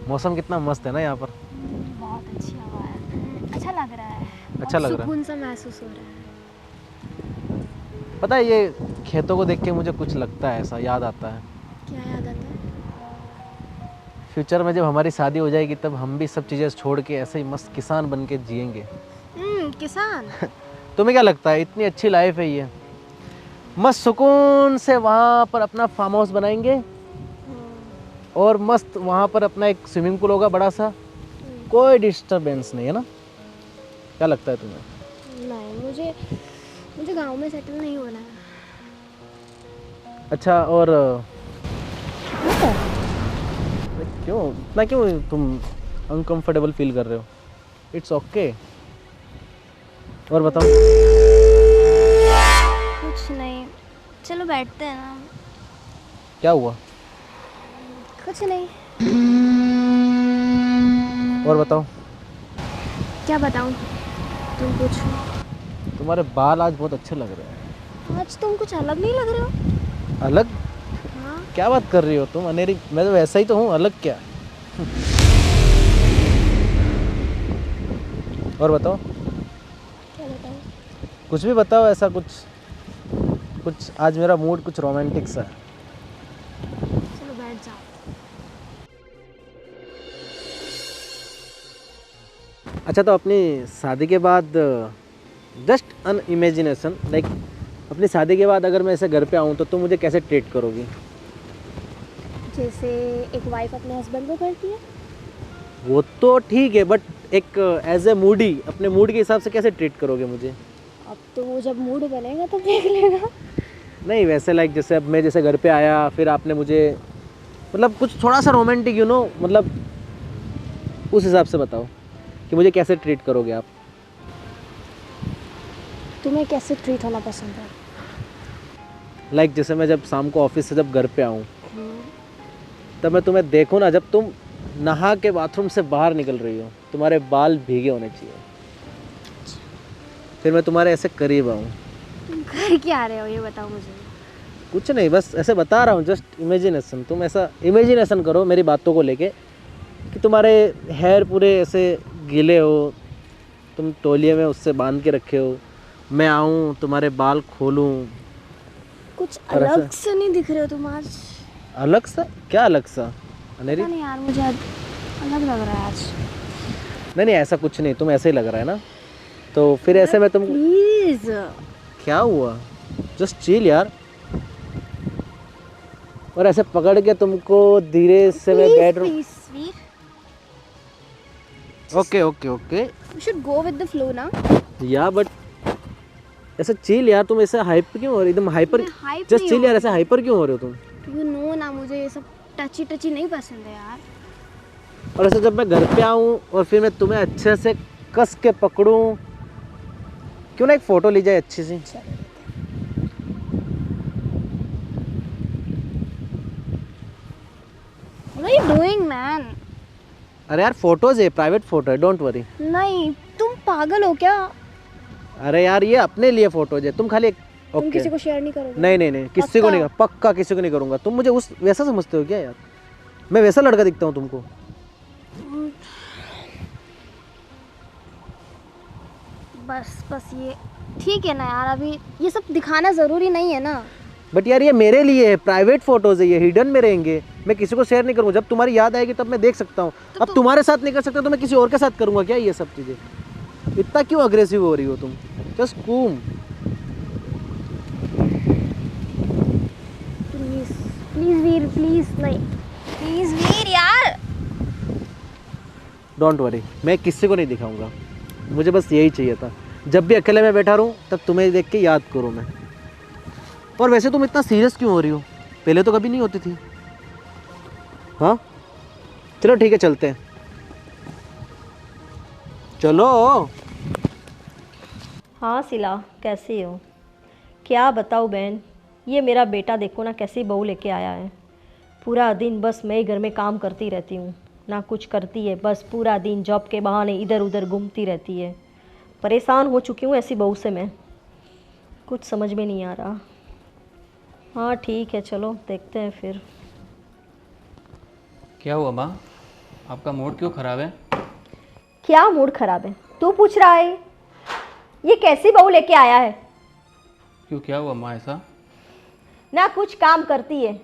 मौसम कितना मस्त है ना यहाँ पर। बहुत अच्छी हवा है, अच्छा लग रहा है। अच्छा लग रहा है। सुकून सा महसूस हो रहा है। पता है, ये खेतों को देख के मुझे कुछ लगता है, ऐसा याद आता है। क्या याद आता है? फ्यूचर में जब हमारी शादी हो जाएगी तब हम भी सब चीज़ें छोड़ के ऐसे ही मस्त किसान बन के जिएंगे। किसान। तुम्हें क्या लगता है, इतनी अच्छी लाइफ है ये? मस्त सुकून से वहाँ पर अपना फार्म हाउस बनाएंगे और मस्त वहाँ पर अपना एक स्विमिंग पूल होगा बड़ा सा, कोई डिस्टरबेंस नहीं है ना? क्या लगता है तुम्हें? नहीं, मुझे गांव में सेटल नहीं होना है। अच्छा, और क्यों इतना, क्यों तुम अनकंफर्टेबल फील कर रहे हो? It's okay. और बताओ। कुछ नहीं, चलो बैठते हैं ना। क्या हुआ? कुछ नहीं। और बताओ। क्या बताऊं, तुम पूछो। तुम्हारे बाल आज बहुत अच्छे लग रहे हैं। आज तुम कुछ अलग नहीं लग रहे हो। अलग? हाँ। क्या बात कर रही हो तुम अनेरी? मैं तो वैसा ही तो हूँ, अलग क्या? और बताओ। क्या बताऊं? कुछ भी बताओ, ऐसा कुछ आज मेरा मूड कुछ रोमांटिक सा है। चलो बैठ जाओ। अच्छा, तो अपनी शादी के बाद जस्ट अन इमेजिनेशन, लाइक अपनी शादी के बाद अगर मैं ऐसे घर पे आऊँ तो तुम मुझे कैसे ट्रीट करोगी? जैसे एक वाइफ अपने हस्बैंड को करती है। वो तो ठीक है, बट एक एज ए मूडी, अपने मूड के हिसाब से कैसे ट्रीट करोगे मुझे? अब तो वो जब मूड बनेगा तब देख लेगा। नहीं, वैसे लाइक जैसे अब मैं जैसे घर पे आया, फिर आपने मुझे मतलब कुछ थोड़ा सा रोमांटिक, मतलब उस हिसाब से बताओ कि मुझे कैसे ट्रीट करोगे आप? तुम्हें कैसे ट्रीट होना पसंद है? लाइक जैसे मैं जब शाम को ऑफिस से जब घर पे आऊँ तब मैं तुम्हें देखूँ ना, जब तुम नहा के बाथरूम से बाहर निकल रही हो, तुम्हारे बाल भीगे होने चाहिए, फिर मैं तुम्हारे ऐसे करीब आऊँ। तुम कर क्या रहे हो ये बताओ मुझे। कुछ नहीं, बस ऐसे बता रहा हूँ, जस्ट इमेजिनेशन। तुम ऐसा इमेजिनेशन करो मेरी बातों को लेके कि तुम्हारे हेयर पूरे ऐसे गीले हो, तुम तौलिए में उससे बांध के रखे हो, मैं आऊँ तुम्हारे बाल खोलूँ। कुछ और ऐसा- अलग से नहीं दिख रहे हो तुम आज। अलग सा? क्या अलग सा अनेरी? पता नहीं यार, मुझे आज अलग लग रहा है आज। नहीं, ऐसा कुछ नहीं, तुम ऐसे ही लग रहा है ना, तो फिर ऐसे में तुम। प्लीज। क्या हुआ? जस्ट चिल यार। और ऐसे पकड़ के तुमको धीरे से मैं bedroom. Please sweet, okay okay okay we should go with the flow ना। या बट ऐसे चिल यार, तुम ऐसे हाइप क्यों हो रहे, एकदम हाइपर? मैं hype जस्ट नहीं चिल हो यार, ऐसे हाइपर क्यों हो रहे हो तुम? यू नो ना, मुझे ये सब टची टची नहीं पसंद है यार। और ऐसे जब मैं घर पे आऊँ और फिर मैं तुम्हें अच्छे से कस के पकड़ूं, क्यों ना एक फ़ोटो ली जाए अच्छी सी? What are you doing man? अरे यार फोटोज है, प्राइवेट फ़ोटो है, डोंट वरी। नहीं, तुम पागल हो क्या? अरे यार ये अपने लिए फ़ोटोज है, तुम खाली एक तुम ओके। किसी को शेयर नहीं करोगे? नहीं नहीं नहीं, किसी को नहीं, पक्का किसी को नहीं करूँगा। तुम मुझे उस वैसा समझते हो क्या यार? मैं वैसा लड़का दिखता हूँ तुमको? बस ये ठीक है ना यार, अभी ये सब दिखाना ज़रूरी नहीं है ना। बट यार ये मेरे लिए है, प्राइवेट फोटोज है, ये हिडन में रहेंगे, मैं किसी को शेयर नहीं करूँगा। जब तुम्हारी याद आएगी तब मैं देख सकता हूँ। अब तुम्हारे साथ नहीं कर सकता तो मैं किसी और के साथ करूँगा क्या ये सब चीज़ें? इतना क्यों अग्रेसिव हो रही हो तुम? जस्ट कूम। प्लीज़ प्लीज़ वीर, प्लीज़ नहीं, प्लीज़ वीर यार। डोंट वरी, मैं किसी को नहीं दिखाऊंगा। मुझे बस यही चाहिए था, जब भी अकेले में बैठा रहूँ तब तुम्हें देख के याद करूँ मैं। और वैसे तुम इतना सीरियस क्यों हो रही हो? पहले तो कभी नहीं होती थी। हाँ चलो ठीक है, चलते हैं, चलो। हाँ सिला, कैसी हो? क्या बताऊँ बहन, ये मेरा बेटा देखो ना कैसी बहू लेके आया है। पूरा दिन बस मैं ही घर में काम करती रहती हूँ, ना कुछ करती है, बस पूरा दिन जॉब के बहाने इधर उधर घूमती रहती है। परेशान हो चुकी हूँ ऐसी बहू से मैं, कुछ समझ में नहीं आ रहा। हाँ ठीक है, चलो देखते हैं फिर। क्या हुआ माँ, आपका मूड क्यों ख़राब है? क्या मूड खराब है? तू पूछ रहा है? ये कैसी बहू लेके आया है? क्यों, क्या हुआ माँ ऐसा? ना कुछ काम करती है,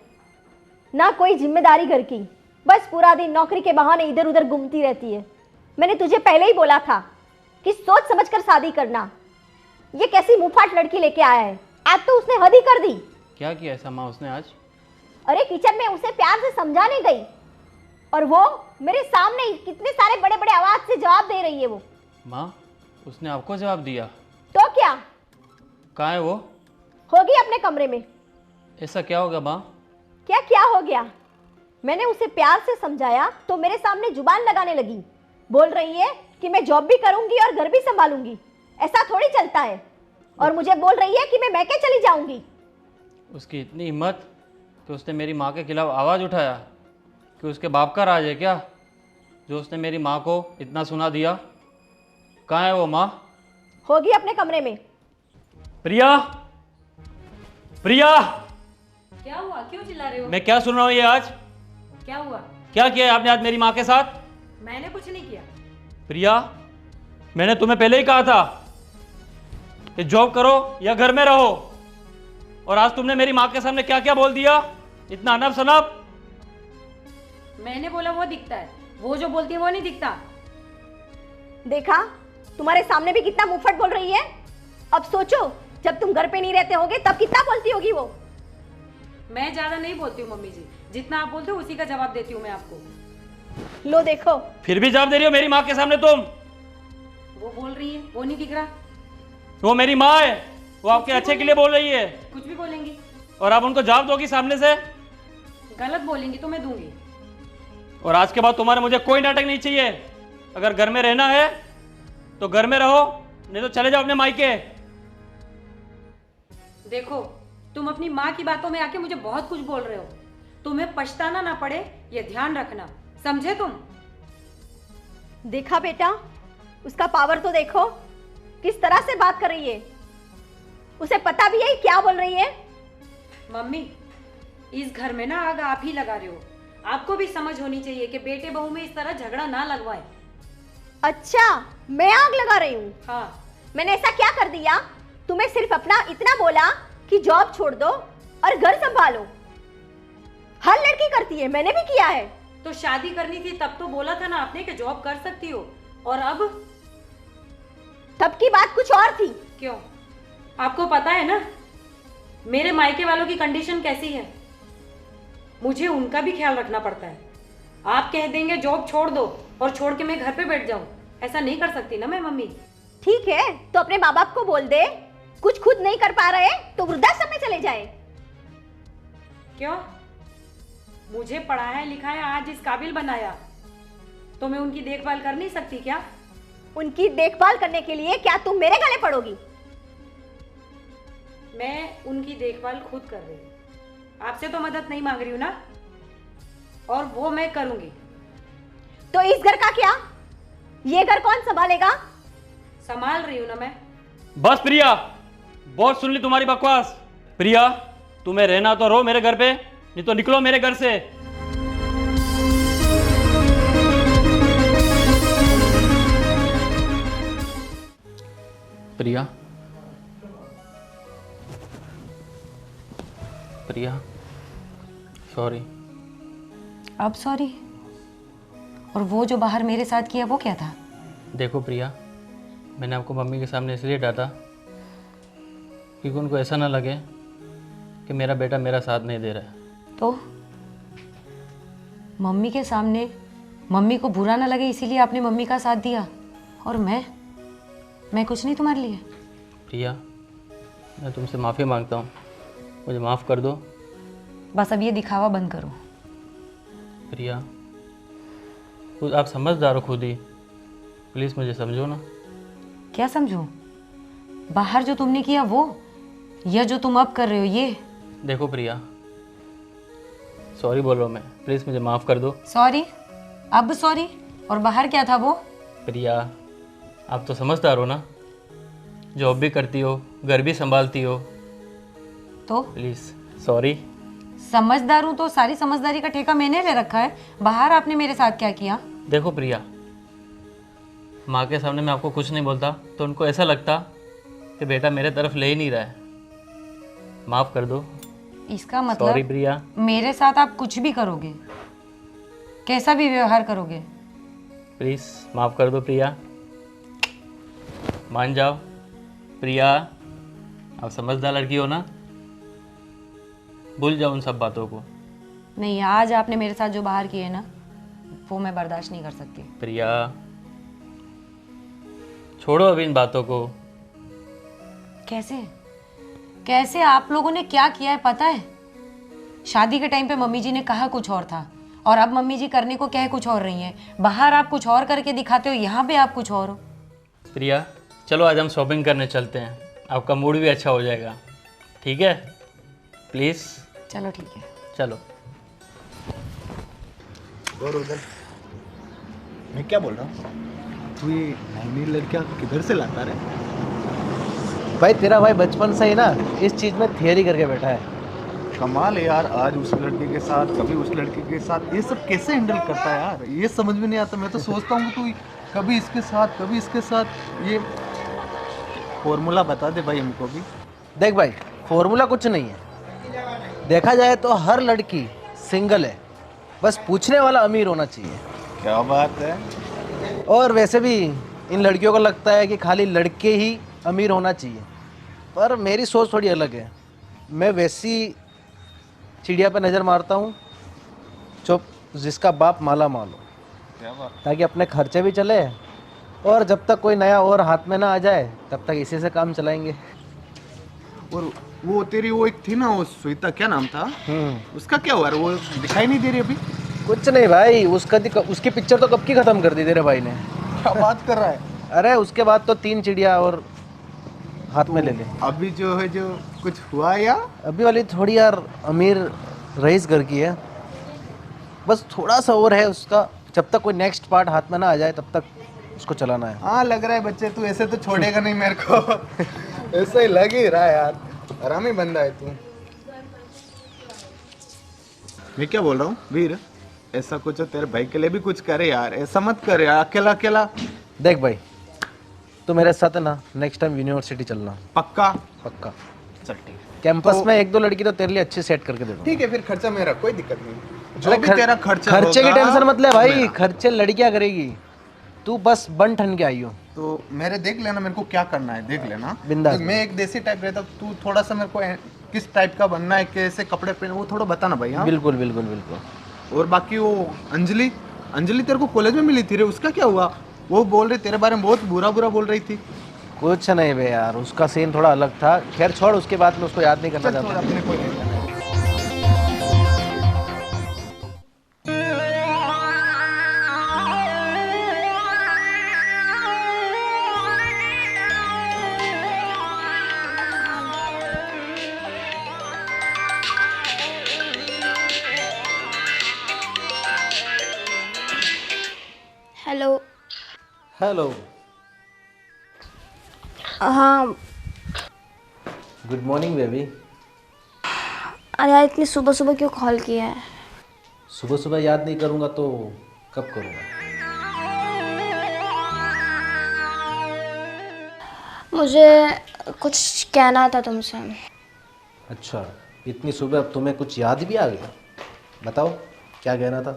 ना कोई जिम्मेदारी घर की, बस पूरा दिन नौकरी के बहाने इधर उधर घूमती रहती है। मैंने तुझे पहले ही बोला था कि सोच समझकर शादी करना। ये कैसी मुंहफाट लड़की लेके आया है, आज तो उसने हद ही कर दी। क्या किया ऐसा माँ उसने आज? अरे किचन में उसे प्यार से समझाने गई और वो मेरे सामने ही कितने सारे बड़े बड़े आवाज से जवाब दे रही है। वो माँ उसने आपको जवाब दिया? तो क्या, कहाँ है वो? होगी अपने कमरे में। ऐसा क्या होगा माँ? क्या क्या हो गया? मैंने उसे प्यार से समझाया तो मेरे सामने जुबान लगाने लगी, बोल रही है कि मैं जॉब भी करूंगी और घर भी संभालूंगी। ऐसा थोड़ी चलता है। और मुझे बोल रही है कि मैं मैके चली जाऊंगी। उसकी इतनी हिम्मत कि उसने मेरी माँ के खिलाफ आवाज़ उठाया, कि उसके बाप का राज है क्या जो उसने मेरी माँ को इतना सुना दिया? कहाँ है वो माँ? होगी अपने कमरे में। प्रिया, प्रिया, क्या हुआ, क्यों चिल्ला रहे हो? मैं क्या सुन रहा हूँ ये आज? क्या हुआ? क्या किया है आपने आज मेरी माँ के साथ? मैंने कुछ नहीं किया। प्रिया, मैंने तुम्हें पहले ही कहा था कि जॉब करो या घर में रहो, और आज तुमने मेरी माँ के सामने क्या क्या बोल दिया, इतना अनब शनब। मैंने बोला वो दिखता है, वो जो बोलती है वो नहीं दिखता। देखा, तुम्हारे सामने भी कितना मुंहफट बोल रही है। अब सोचो जब तुम घर पे नहीं रहते होगे तब कितना बोलती होगी वो। मैं ज्यादा नहीं बोलती हूँ मम्मी जी, जितना आप बोलते हो उसी का जवाब देती हूँ मैं आपको। लो देखो, फिर भी जवाब दे रही हो मेरी माँ के सामने तुम। वो बोल रही है, वो नहीं दिख रहा। वो मेरी माँ है, वो आपके अच्छे के लिए बोल रही है, कुछ भी बोलेंगी और आप उनको जवाब दोगी सामने से? गलत बोलेंगी तो मैं दूंगी। और आज के बाद तुम्हारे मुझे कोई नाटक नहीं चाहिए। अगर घर में रहना है तो घर में रहो, नहीं तो चले जाओ अपने मायके। देखो, तुम अपनी माँ की बातों में आके मुझे बहुत कुछ बोल रहे हो, तुम्हें पछताना ना पड़े ये ध्यान रखना, समझे तुम? देखा बेटा, उसका पावर तो देखो, किस तरह से बात कर रही है। उसे पता भी है क्या बोल रही है। मम्मी, इस घर में ना आग आप ही लगा रहे हो। आपको भी समझ होनी चाहिए कि बेटे बहू में इस तरह झगड़ा ना लगवाए। अच्छा, मैं आग लगा रही हूँ? हाँ। मैंने ऐसा क्या कर दिया? तुम्हें सिर्फ अपना इतना बोला कि जॉब छोड़ दो और घर संभालो। हर लड़की करती है, मैंने भी किया है। तो शादी करनी थी तब तो बोला था ना आपने कि जॉब कर सकती हो, और अब? तब की बात कुछ और थी। क्यों? आपको पता है ना मेरे मायके वालों की कंडीशन कैसी है, मुझे उनका भी ख्याल रखना पड़ता है। आप कह देंगे जॉब छोड़ दो और छोड़ के मैं घर पे बैठ जाऊं, ऐसा नहीं कर सकती ना मैं मम्मी। ठीक है, तो अपने माँ बाप को बोल दे, कुछ खुद नहीं कर पा रहे तो वृद्धाश्रम में चले जाए। क्यों? मुझे पढ़ाया लिखाया, आज इस काबिल बनाया, तो मैं उनकी देखभाल कर नहीं सकती क्या? उनकी देखभाल करने के लिए क्या तुम मेरे गले पड़ोगी? मैं उनकी देखभाल खुद कर रही हूँ, आपसे तो मदद नहीं मांग रही हूँ ना, और वो मैं करूंगी। तो इस घर का क्या? ये घर कौन संभालेगा? संभाल रही हूँ ना मैं। बस प्रिया, बहुत सुन ली तुम्हारी बकवास। प्रिया, तुम्हें रहना तो रहो मेरे घर पे, नहीं तो निकलो मेरे घर से। प्रिया, प्रिया, सॉरी। अब सॉरी? और वो जो बाहर मेरे साथ किया वो क्या था? देखो प्रिया, मैंने आपको मम्मी के सामने इसलिए डांटा क्योंकि उनको ऐसा ना लगे कि मेरा बेटा मेरा साथ नहीं दे रहा है। तो मम्मी के सामने मम्मी को बुरा ना लगे इसीलिए आपने मम्मी का साथ दिया। और मैं कुछ नहीं तुम्हारे लिए? प्रिया, मैं तुमसे माफ़ी मांगता हूँ, मुझे माफ़ कर दो। बस अब ये दिखावा बंद करो। प्रिया, खुद आप समझदार हो खुद ही, प्लीज़ मुझे समझो ना। क्या समझो? बाहर जो तुमने किया वो, या जो तुम अब कर रहे हो ये? देखो प्रिया, सॉरी बोल रहा हूँ मैं, प्लीज़ मुझे माफ़ कर दो। सॉरी? अब सॉरी? और बाहर क्या था वो? प्रिया, आप तो समझदार हो ना, जॉब भी करती हो, घर भी संभालती हो, तो प्लीज़ सॉरी। समझदार हूँ तो सारी समझदारी का ठेका मैंने ले रखा है। बाहर आपने मेरे साथ क्या किया? देखो प्रिया, माँ के सामने मैं आपको कुछ नहीं बोलता तो उनको ऐसा लगता कि बेटा मेरे तरफ ले ही नहीं रहा है। माफ़ कर दो। इसका सॉरी मतलब प्रिया। मेरे साथ आप कुछ भी करोगे, कैसा भी व्यवहार करोगे? प्लीज़ माफ़ कर दो प्रिया, मान जाओ। प्रिया, आप समझदार लड़की हो ना, भूल जाओ उन सब बातों को। नहीं, आज आपने मेरे साथ जो बाहर किए ना वो मैं बर्दाश्त नहीं कर सकती। प्रिया, छोड़ो अभी इन बातों को। कैसे कैसे आप लोगों ने क्या किया है पता है? शादी के टाइम पे मम्मी जी ने कहा कुछ और था और अब मम्मी जी करने को कह कुछ और रही हैं। बाहर आप कुछ और करके दिखाते हो, यहाँ पे आप कुछ और हो। प्रिया, चलो आज हम शॉपिंग करने चलते हैं, आपका मूड भी अच्छा हो जाएगा, ठीक है? प्लीज़ चलो ठीक है। चलो। और उधर मैं क्या बोल रहा हूँ, तू ये नई लड़कियाँ किधर से लाता रे? भाई तेरा भाई बचपन से ही ना इस चीज़ में थियरी करके बैठा है। कमाल है यार, आज उस लड़के के साथ कभी उस लड़के के साथ, ये सब कैसे हैंडल करता है यार? ये समझ में नहीं आता। मैं तो सोचता हूँ तू कभी इसके साथ कभी इसके साथ, ये फॉर्मूला बता दे भाई हमको भी। देख भाई, फॉर्मूला कुछ नहीं है। देखा जाए तो हर लड़की सिंगल है, बस पूछने वाला अमीर होना चाहिए। क्या बात है। और वैसे भी इन लड़कियों को लगता है कि खाली लड़के ही अमीर होना चाहिए, पर मेरी सोच थोड़ी अलग है। मैं वैसी चिड़िया पे नज़र मारता हूँ जो जिसका बाप माला माल हो, क्या बात। ताकि अपने खर्चे भी चले और जब तक कोई नया और हाथ में ना आ जाए तब तक इसी से काम चलाएंगे। और वो तेरी वो एक थी ना, वो श्वेता, क्या नाम था उसका, क्या हुआ? वो दिखाई नहीं दे रही अभी। कुछ नहीं भाई, उसकी पिक्चर तो कब की ख़त्म कर दी तेरे भाई ने। क्या बात कर रहा है? अरे उसके बाद तो 3 चिड़िया और हाथ में ले ले। अभी जो है जो कुछ हुआ या? अभी वाली थोड़ी यार अमीर रईस घर की है, बस थोड़ा सा और है उसका। जब तक कोई नेक्स्ट पार्ट हाथ में ना आ जाए तब तक उसको चलाना है। हाँ लग रहा है बच्चे, तू ऐसे तो छोड़ेगा नहीं मेरे को। ऐसा ही लग ही रहा है यार, आरामी बंदा है तू। मैं क्या बोल रहा हूँ वीर, ऐसा कुछ हो तेरे भाई के लिए भी कुछ करे यार, ऐसा मत करे यार अकेला अकेला। देख भाई, तू मेरे साथ है ना, नेक्स्ट टाइम यूनिवर्सिटी चलना। पक्का? पक्का। चल ठीक है। कैंपस में 1-2 लड़की तो तेरे लिए अच्छी सेट करके दे दूँ। ठीक है, फिर खर्चा मेरा, कोई दिक्कत नहीं। जो अरे भी तेरा खर्चा खर्चे की होगा, टेंशन मत ले भाई, मेरा। खर्चे लड़कियां करेगी, तू बस बन ठन के आई हो। तो मेरे देख लेना, मेरे को क्या करना है देख लेना। बिंदास। तो मैं एक देसी टाइप रहता, तू थोड़ा सा मेरे को किस टाइप का बनना है, कैसे कपड़े पहने, वो थोड़ा बताना भाई। हाँ बिल्कुल बिल्कुल बिल्कुल। और बाकी वो अंजलि तेरे को कॉलेज में मिली थी रे, उसका क्या हुआ? वो बोल रही तेरे बारे में बहुत बुरा बोल रही थी। कुछ नहीं बे यार, उसका सीन थोड़ा अलग था। खैर छोड़, उसके बाद में उसको याद नहीं करना चल छोड़, चाहता। अपने को नहीं करना। हेलो। हेलो। हाँ, गुड मॉर्निंग बेबी। अरे यार इतनी सुबह सुबह क्यों कॉल किया है? सुबह सुबह याद नहीं करूँगा तो कब करूँगा? मुझे कुछ कहना था तुमसे। अच्छा, इतनी सुबह अब तुम्हें कुछ याद भी आ गया? बताओ क्या कहना था।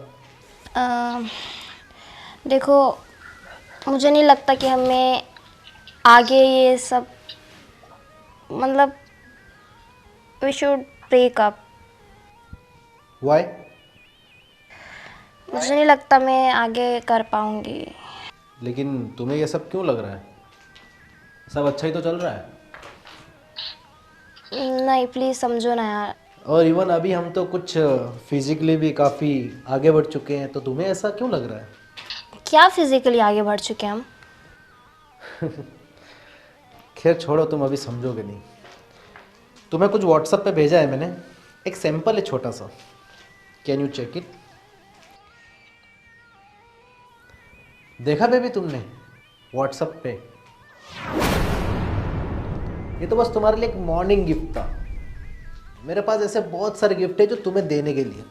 देखो, मुझे नहीं लगता कि हमें आगे ये सब, मतलब we should break up. Why? मुझे नहीं लगता मैं आगे कर पाऊंगी। लेकिन तुम्हें ये सब क्यों लग रहा है? सब अच्छा ही तो चल रहा है। नहीं, प्लीज़ समझो ना यार। और इवन अभी हम तो कुछ फिजिकली भी काफ़ी आगे बढ़ चुके हैं, तो तुम्हें ऐसा क्यों लग रहा है? क्या फिजिकली आगे बढ़ चुके हैं हम? खैर छोड़ो, तुम अभी समझोगे नहीं। तुम्हें कुछ व्हाट्सएप पे भेजा है मैंने, एक सैंपल है छोटा सा। Can you check it? देखा बेबी तुमने व्हाट्सएप पे? ये तो बस तुम्हारे लिए एक मॉर्निंग गिफ्ट था। मेरे पास ऐसे बहुत सारे गिफ्ट है जो तुम्हें देने के लिए।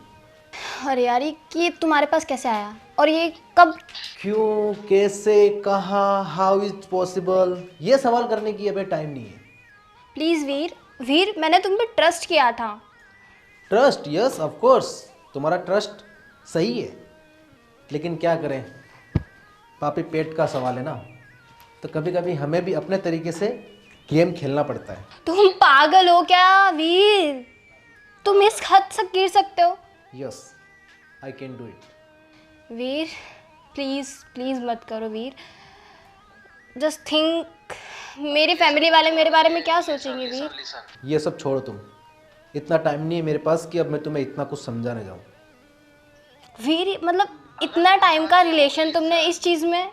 अरे यार, ये तुम्हारे पास कैसे आया? और ये कब? क्यों, कैसे, कहाँ, हाउ इज पॉसिबल, ये सवाल करने की अभी टाइम नहीं है। प्लीज़ वीर, मैंने तुम पे ट्रस्ट किया था। ट्रस्ट? यस ऑफ कोर्स, तुम्हारा ट्रस्ट सही है, लेकिन क्या करें, पापी पेट का सवाल है ना, तो कभी कभी हमें भी अपने तरीके से गेम खेलना पड़ता है। तुम पागल हो क्या वीर? तुम इस हद तक गिर सकते हो? Yes, I can do it. Veer please मत करो वीर। जस्ट थिंक, मेरी फैमिली वाले मेरे बारे में क्या सोचेंगे वीर? ये सब छोड़ो तुम, इतना टाइम नहीं है मेरे पास कि अब मैं तुम्हें इतना कुछ समझाने जाऊँ। वीर मतलब इतना टाइम का रिलेशन तुमने इस चीज़ में?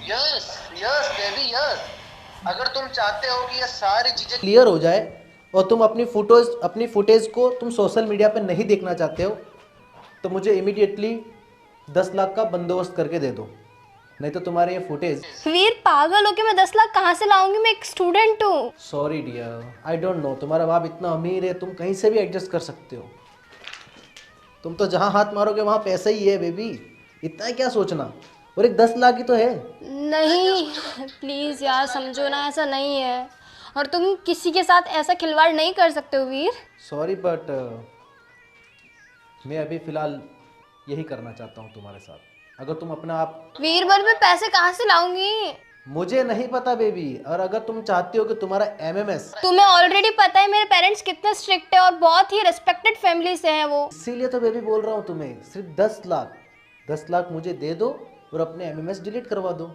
Yes baby yes. अगर तुम चाहते हो कि ये सारी चीज़ें क्लियर हो जाए और तुम अपनी फुटेज को तुम सोशल मीडिया पे नहीं देखना चाहते हो, तो मुझे इमीडिएटली 10 लाख का बंदोबस्त करके दे दो, नहीं तो तुम्हारे ये फुटेज। वीर पागल हो के मैं 10 लाख कहाँ से लाऊंगी? मैं एक स्टूडेंट हूँ। Sorry dear, I don't know, तुम्हारा बाप इतना अमीर है, तुम कहीं से भी एडजस्ट कर सकते हो। तुम तो जहाँ हाथ मारोगे वहाँ पैसा ही है बेबी, इतना क्या सोचना। और एक 10 लाख ही तो है। नहीं प्लीज़ यार समझो ना, ऐसा नहीं है। और तुम किसी के साथ ऐसा खिलवाड़ नहीं कर सकते हो वीर। सॉरी बट मैं अभी फ़िलहाल यही करना चाहता हूँ तुम्हारे साथ। अगर तुम अपना आप। वीर पर मैं पैसे कहाँ से लाऊंगी? मुझे नहीं पता बेबी, और अगर तुम चाहती हो कि तुम्हारा एमएमएस। तुम्हें ऑलरेडी पता है मेरे पेरेंट्स कितने स्ट्रिक्ट है और बहुत ही रिस्पेक्टेड फैमिली से हैं वो। इसीलिए तो बेबी बोल रहा हूँ तुम्हें, सिर्फ 10 लाख मुझे दे दो और अपने एमएमएस डिलीट करवा दो,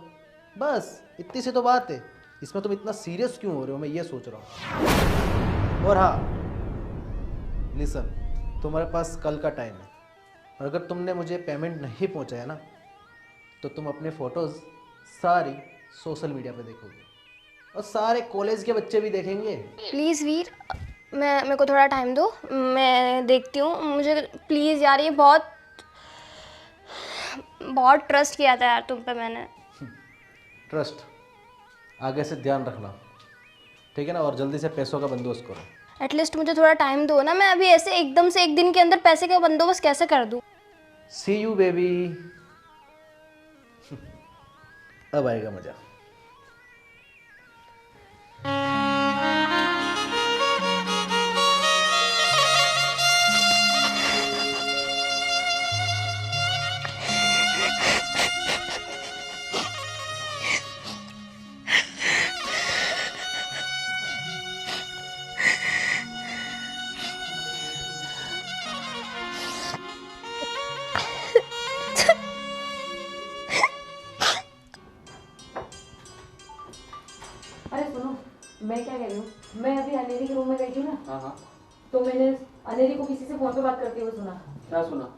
बस इतनी सी तो बात है। इसमें तुम इतना सीरियस क्यों हो रहे हो, मैं ये सोच रहा हूँ। और हाँ लिसन, तुम्हारे पास कल का टाइम है, और अगर तुमने मुझे पेमेंट नहीं पहुँचाया ना, तो तुम अपने फ़ोटोज़ सारी सोशल मीडिया पे देखोगे और सारे कॉलेज के बच्चे भी देखेंगे। प्लीज़ वीर, मेरे को थोड़ा टाइम दो, मैं देखती हूँ। मुझे प्लीज़ यार, ये बहुत ट्रस्ट किया था यार तुम पे मैंने। ट्रस्ट आगे से ध्यान रखना, ठीक है ना, और जल्दी से पैसों का बंदोबस्त करो। एटलीस्ट मुझे थोड़ा टाइम दो ना, मैं अभी ऐसे एकदम से एक दिन के अंदर पैसे का बंदोबस्त कैसे कर दूँ? सी यू बेबी। अब आएगा मजा। अरे सुनो, मैं क्या कह रही हूँ, मैं अभी अनेरी के रूम में गई थी ना, हाँ, तो मैंने अनेरी को किसी से फोन पे बात करते हुए सुना। क्या सुना?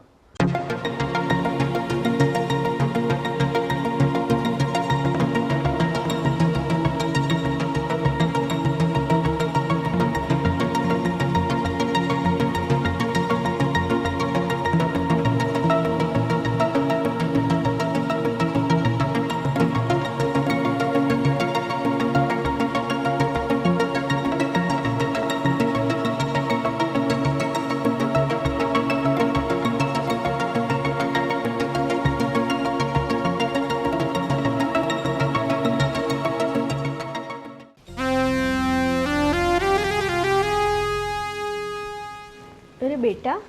बेटा,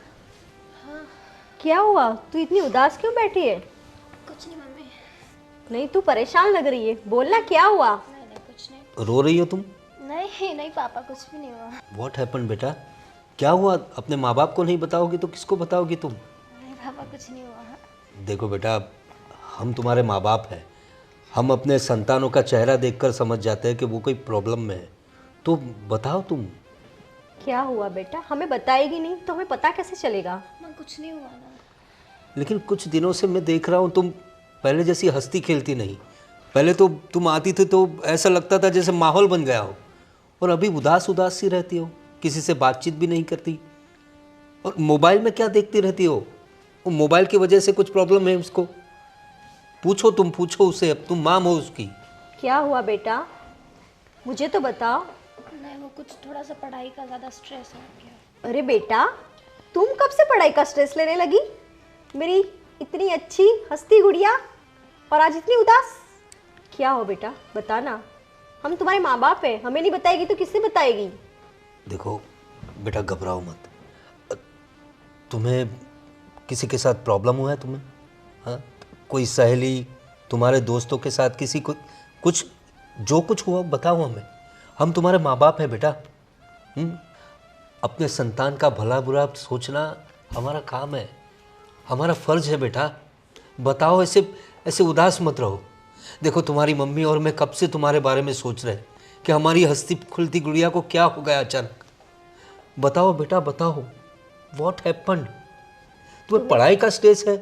क्या हुआ? तू इतनी उदास क्यों बैठी है? कुछ नहीं मम्मी। नहीं, तू परेशान लग रही है, बोलना क्या हुआ? नहीं कुछ नहीं। रो रही हो तुम? नहीं नहीं पापा, कुछ भी नहीं हुआ। व्हाट हैपेंड बेटा? क्या हुआ? अपने माँ बाप को नहीं बताओगी तो किसको बताओगी तुम? नहीं पापा, कुछ नहीं हुआ। देखो बेटा, हम तुम्हारे माँ बाप हैं। हम अपने संतानों का चेहरा देखकर समझ जाते हैं कि वो कोई प्रॉब्लम में है। तो बताओ तुम। क्या हुआ बेटा? हमें बताएगी नहीं तो हमें पता कैसे चलेगा? माँ कुछ नहीं हुआ ना। लेकिन कुछ दिनों से मैं देख रहा हूँ तुम पहले जैसी हंसती खेलती नहीं। पहले तो तुम आती थी तो ऐसा लगता था जैसे माहौल बन गया हो, और अभी उदास उदास सी रहती हो, किसी से बातचीत भी नहीं करती। और मोबाइल में क्या देखती रहती हो? वो मोबाइल की वजह से कुछ प्रॉब्लम है उसको? पूछो, तुम पूछो उसे, अब तुम माम हो उसकी। क्या हुआ बेटा, मुझे तो बताओ। नहीं वो कुछ थोड़ा सा पढ़ाई का ज़्यादा स्ट्रेस हो गया। अरे बेटा, तुम कब से पढ़ाई का स्ट्रेस लेने लगी? मेरी इतनी अच्छी हंसती गुड़िया, और आज इतनी उदास। क्या हो बेटा, बताना। हम तुम्हारे माँ बाप हैं, हमें नहीं बताएगी तो किससे बताएगी? देखो बेटा, घबराओ मत। तुम्हें किसी के साथ प्रॉब्लम हुआ है तुम्हें? हाँ, कोई सहेली, तुम्हारे दोस्तों के साथ किसी को कुछ, जो कुछ हुआ बताओ हमें। हम तुम्हारे माँ बाप हैं बेटा। अपने संतान का भला बुरा सोचना हमारा काम है, हमारा फर्ज है बेटा। बताओ, ऐसे ऐसे उदास मत रहो। देखो तुम्हारी मम्मी और मैं कब से तुम्हारे बारे में सोच रहे हैं कि हमारी हंसती खुलती गुड़िया को क्या हो गया अचानक। बताओ बेटा, बताओ, व्हाट हैपेंड? तुम्हें पढ़ाई का स्ट्रेस है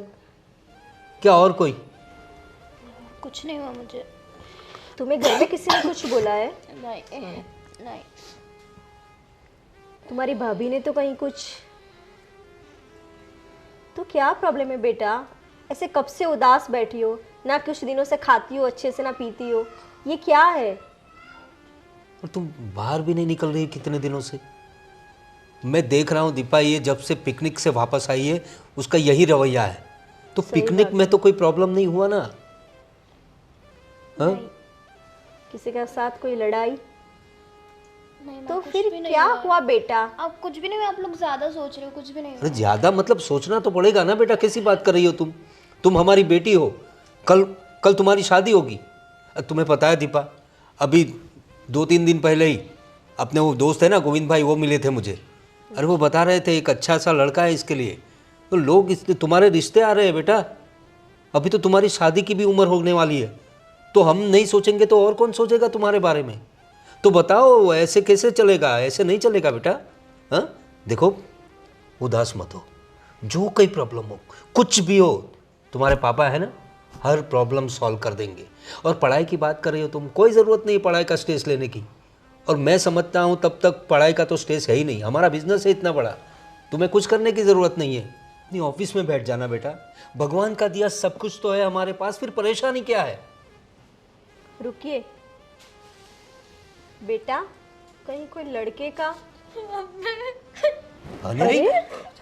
क्या और कोई? कुछ नहीं हुआ मुझे। तुम्हें घर में किसी ने कुछ बोला है? नहीं नहीं। तुम्हारी भाभी ने तो कहीं कुछ? तो क्या प्रॉब्लम है बेटा? ऐसे कब से उदास बैठी हो? ना कुछ दिनों से खाती हो अच्छे से, ना पीती हो। ये क्या है? और तुम बाहर भी नहीं निकल रही कितने दिनों से। मैं देख रहा हूँ दीपा, ये जब से पिकनिक से वापस आई है उसका यही रवैया है। तो पिकनिक में तो कोई प्रॉब्लम नहीं हुआ ना? हाँ? किसी के साथ कोई लड़ाई? नहीं तो कुछ फिर भी नहीं क्या हुआ। हुआ बेटा? आप कुछ भी नहीं हुआ, आप लोग ज़्यादा सोच रहे हो। कुछ भी नहीं हुआ। अरे ज्यादा मतलब सोचना तो पड़ेगा ना बेटा। कैसी बात कर रही हो तुम? तुम हमारी बेटी हो। कल तुम्हारी शादी होगी। तुम्हें पता है दीपा, अभी 2-3 दिन पहले ही अपने वो दोस्त है ना गोविंद भाई, वो मिले थे मुझे। अरे वो बता रहे थे एक अच्छा सा लड़का है इसके लिए। तो लोग इसलिए तुम्हारे रिश्ते आ रहे हैं बेटा। अभी तो तुम्हारी शादी की भी उम्र होने वाली है। तो हम नहीं सोचेंगे तो और कौन सोचेगा तुम्हारे बारे में? तो बताओ, ऐसे कैसे चलेगा? ऐसे नहीं चलेगा बेटा। हाँ, देखो उदास मत हो। जो कोई प्रॉब्लम हो, कुछ भी हो, तुम्हारे पापा है ना, हर प्रॉब्लम सॉल्व कर देंगे। और पढ़ाई की बात कर रही हो तुम, कोई ज़रूरत नहीं पढ़ाई का स्ट्रेस लेने की। और मैं समझता हूँ तब तक पढ़ाई का तो स्ट्रेस है ही नहीं। हमारा बिजनेस है इतना बड़ा, तुम्हें कुछ करने की ज़रूरत नहीं है। अपनी ऑफिस में बैठ जाना बेटा। भगवान का दिया सब कुछ तो है हमारे पास, फिर परेशानी क्या है? रुकिए बेटा, कहीं कोई लड़के का? अरे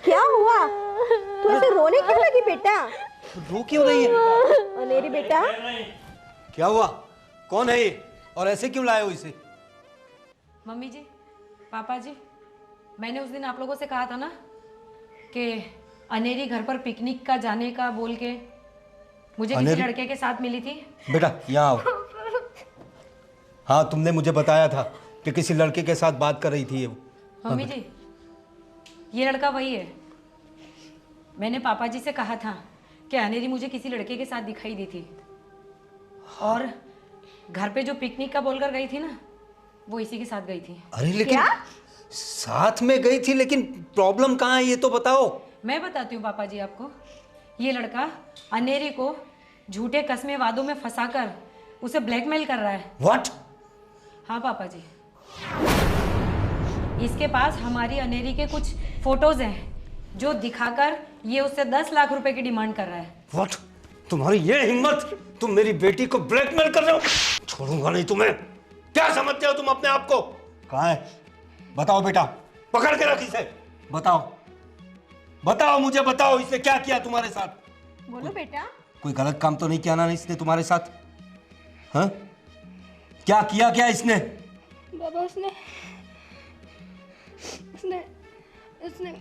क्या हुआ? तू ऐसे रोने क्यों लगी बेटा? रो क्यों रही है? अनेरी बेटा, क्या हुआ? कौन है ये और ऐसे क्यों लाए हो इसे? मम्मी जी, पापा जी, मैंने उस दिन आप लोगों से कहा था ना कि अनेरी घर पर पिकनिक का जाने का बोल के मुझे किसी लड़के के साथ मिली थी। बेटा यहाँ आओ। हाँ, तुमने मुझे बताया था कि किसी लड़के के साथ बात कर रही थी ये। मम्मी जी, ये लड़का वही है। मैंने पापा जी से कहा था कि अनेरी मुझे किसी लड़के के साथ दिखाई दी थी, और घर पे जो पिकनिक का बोलकर गई थी ना, वो इसी के साथ गई थी। अरे लेकिन साथ में गई थी, लेकिन प्रॉब्लम कहाँ है ये तो बताओ। मैं बताती हूँ पापा जी आपको। ये लड़का अनेरी को झूठे कस्मे वादों में फंसाकर उसे ब्लैकमेल कर रहा है। व्हाट? हाँ पापा जी, इसके पास हमारी अनेरी के कुछ फोटोज हैं जो दिखाकर ये उससे 10 लाख रुपए की डिमांड कर रहा है। व्हाट? तुम्हारी ये हिम्मत? तुम मेरी बेटी को ब्लैकमेल कर रहे हो? छोड़ूंगा नहीं तुम्हें। क्या समझते हो तुम अपने आप को? कहाँ है? बताओ बेटा, पकड़ के रख इसे। बताओ बताओ, मुझे बताओ, इसने क्या किया तुम्हारे साथ? बोलो बेटा। कोई गलत काम तो नहीं किया ना इसने तुम्हारे साथ? हाँ, क्या किया क्या इसने? बाबा उसने उसने उसने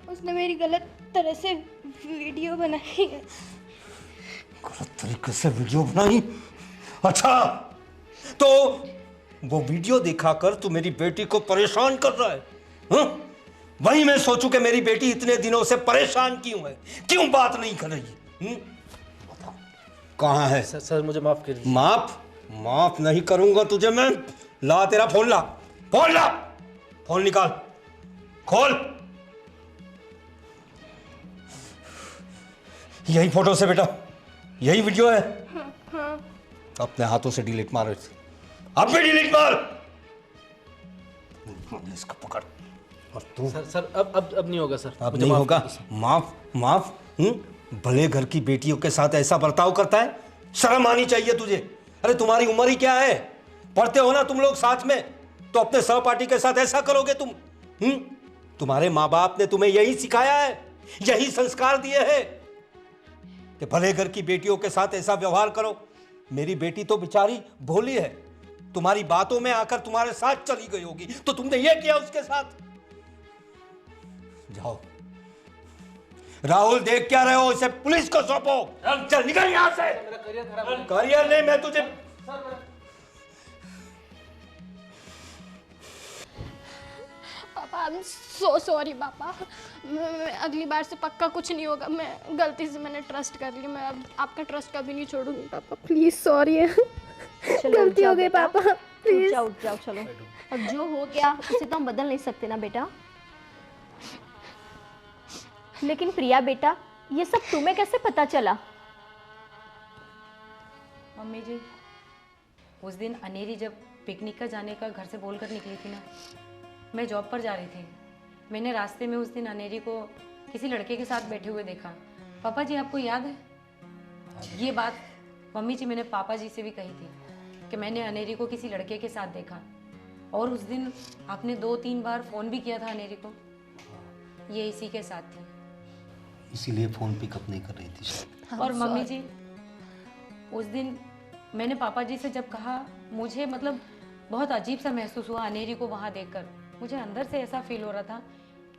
उसने मेरी गलत तरह से वीडियो बनाई है। गलत तरीके से वीडियो बनाई? अच्छा, तो वो वीडियो दिखाकर तू मेरी बेटी को परेशान कर रहा है? हाँ? वही मैं सोचूं कि मेरी बेटी इतने दिनों से परेशान क्यों है, क्यों बात नहीं कर रही है? बता, कहाँ है? सर मुझे माफ कीजिए। माफ नहीं करूंगा तुझे मैं। ला तेरा फोन, ला फोन, ला फोन, निकाल, खोल। यही फोटो से बेटा, यही वीडियो है? हाँ। अपने हाथों से डिलीट मार, अब भी डिलीट मार। इसका पकड़। और तू? सर अब नहीं होगा सर। अब नहीं होगा? माफ? भले घर की बेटियों के साथ ऐसा बर्ताव करता है? शर्म आनी चाहिए तुझे। अरे तुम्हारी उम्र ही क्या है? पढ़ते हो ना तुम लोग साथ में, तो अपने सहपाठी के साथ ऐसा करोगे तुम? तुम्हारे माँ बाप ने तुम्हें यही सिखाया है, यही संस्कार दिए हैं कि भले घर की बेटियों के साथ ऐसा व्यवहार करो। मेरी बेटी तो बेचारी भोली है, तुम्हारी बातों में आकर तुम्हारे साथ चली गई होगी, तो तुमने ये किया उसके साथ। जाओ राहुल, देख क्या रहे हो? इसे पुलिस को सौंपो। चल निकल यहां से। करियर नहीं, मैं तुझे पापा आई एम सो सॉरी पापा। मैं अगली बार से पक्का कुछ नहीं होगा। मैं गलती से मैंने ट्रस्ट कर लिया, मैं अब आपका ट्रस्ट कभी नहीं छोड़ूंगी पापा। प्लीज सॉरी है, गलती हो गई पापा, प्लीज। उठ जाओ चलो। अब जो हो गया उसे तो हम बदल नहीं सकते ना बेटा। लेकिन प्रिया बेटा, ये सब तुम्हें कैसे पता चला? मम्मी जी, उस दिन अनेरी जब पिकनिक का जाने का घर से बोलकर निकली थी ना, मैं जॉब पर जा रही थी। मैंने रास्ते में उस दिन अनेरी को किसी लड़के के साथ बैठे हुए देखा। पापा जी आपको याद है? ये बात मम्मी जी मैंने पापा जी से भी कही थी कि मैंने अनेरी को किसी लड़के के साथ देखा। और उस दिन आपने 2-3 बार फ़ोन भी किया था अनेरी को। ये इसी के साथ थी, इसीलिए फोन पिकअप नहीं कर रही थी। और मम्मी जी, उस दिन मैंने पापा जी से जब कहा, मुझे मतलब बहुत अजीब सा महसूस हुआ अनेरी को वहाँ देखकर। मुझे अंदर से ऐसा फील हो रहा था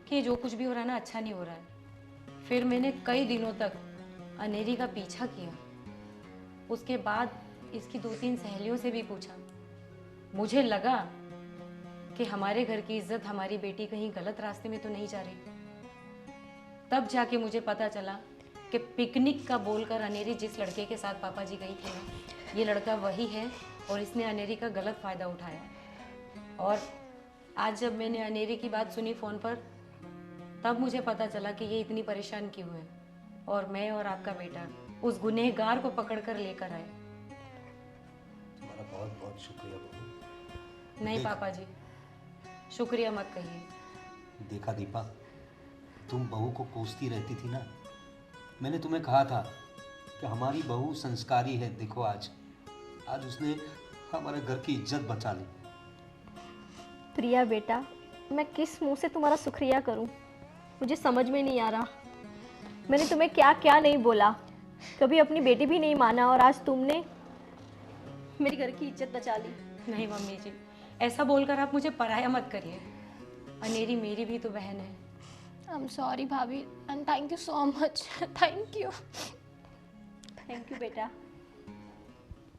कि जो कुछ भी हो रहा है ना, अच्छा नहीं हो रहा है। फिर मैंने कई दिनों तक अनेरी का पीछा किया। उसके बाद इसकी 2-3 सहेलियों से भी पूछा। मुझे लगा कि हमारे घर की इज्जत हमारी बेटी कहीं गलत रास्ते में तो नहीं जा रही। तब जाके मुझे पता चला कि पिकनिक का बोलकर अनेरी जिस लड़के के साथ पापा जी गई थी ना, ये लड़का वही है और इसने अनेरी का गलत फ़ायदा उठाया। और आज जब मैंने अनेरी की बात सुनी फ़ोन पर, तब मुझे पता चला कि ये इतनी परेशान क्यों है। और मैं और आपका बेटा उस गुनहगार को पकड़ कर लेकर आए। तुम्हारा बहुत बहुत शुक्रिया बहू। नहीं पापा जी, शुक्रिया मत कहिए। देखा दीपा, तुम बहू को कोसती रहती थी ना। मैंने तुम्हें कहा था कि हमारी बहू संस्कारी है। देखो आज उसने हमारे घर की इज्जत बचा ली। प्रिया बेटा, मैं किस मुंह से तुम्हारा शुक्रिया करूं? मुझे समझ में नहीं आ रहा। मैंने तुम्हें क्या क्या नहीं बोला, कभी अपनी बेटी भी नहीं माना, और आज तुमने मेरी घर की इज्जत बचा ली। नहीं मम्मी जी, ऐसा बोलकर आप मुझे पराया मत करिए। अनेरी मेरी भी तो बहन है। आई एम सॉरी भाभी and thank you so much. Thank you बेटा।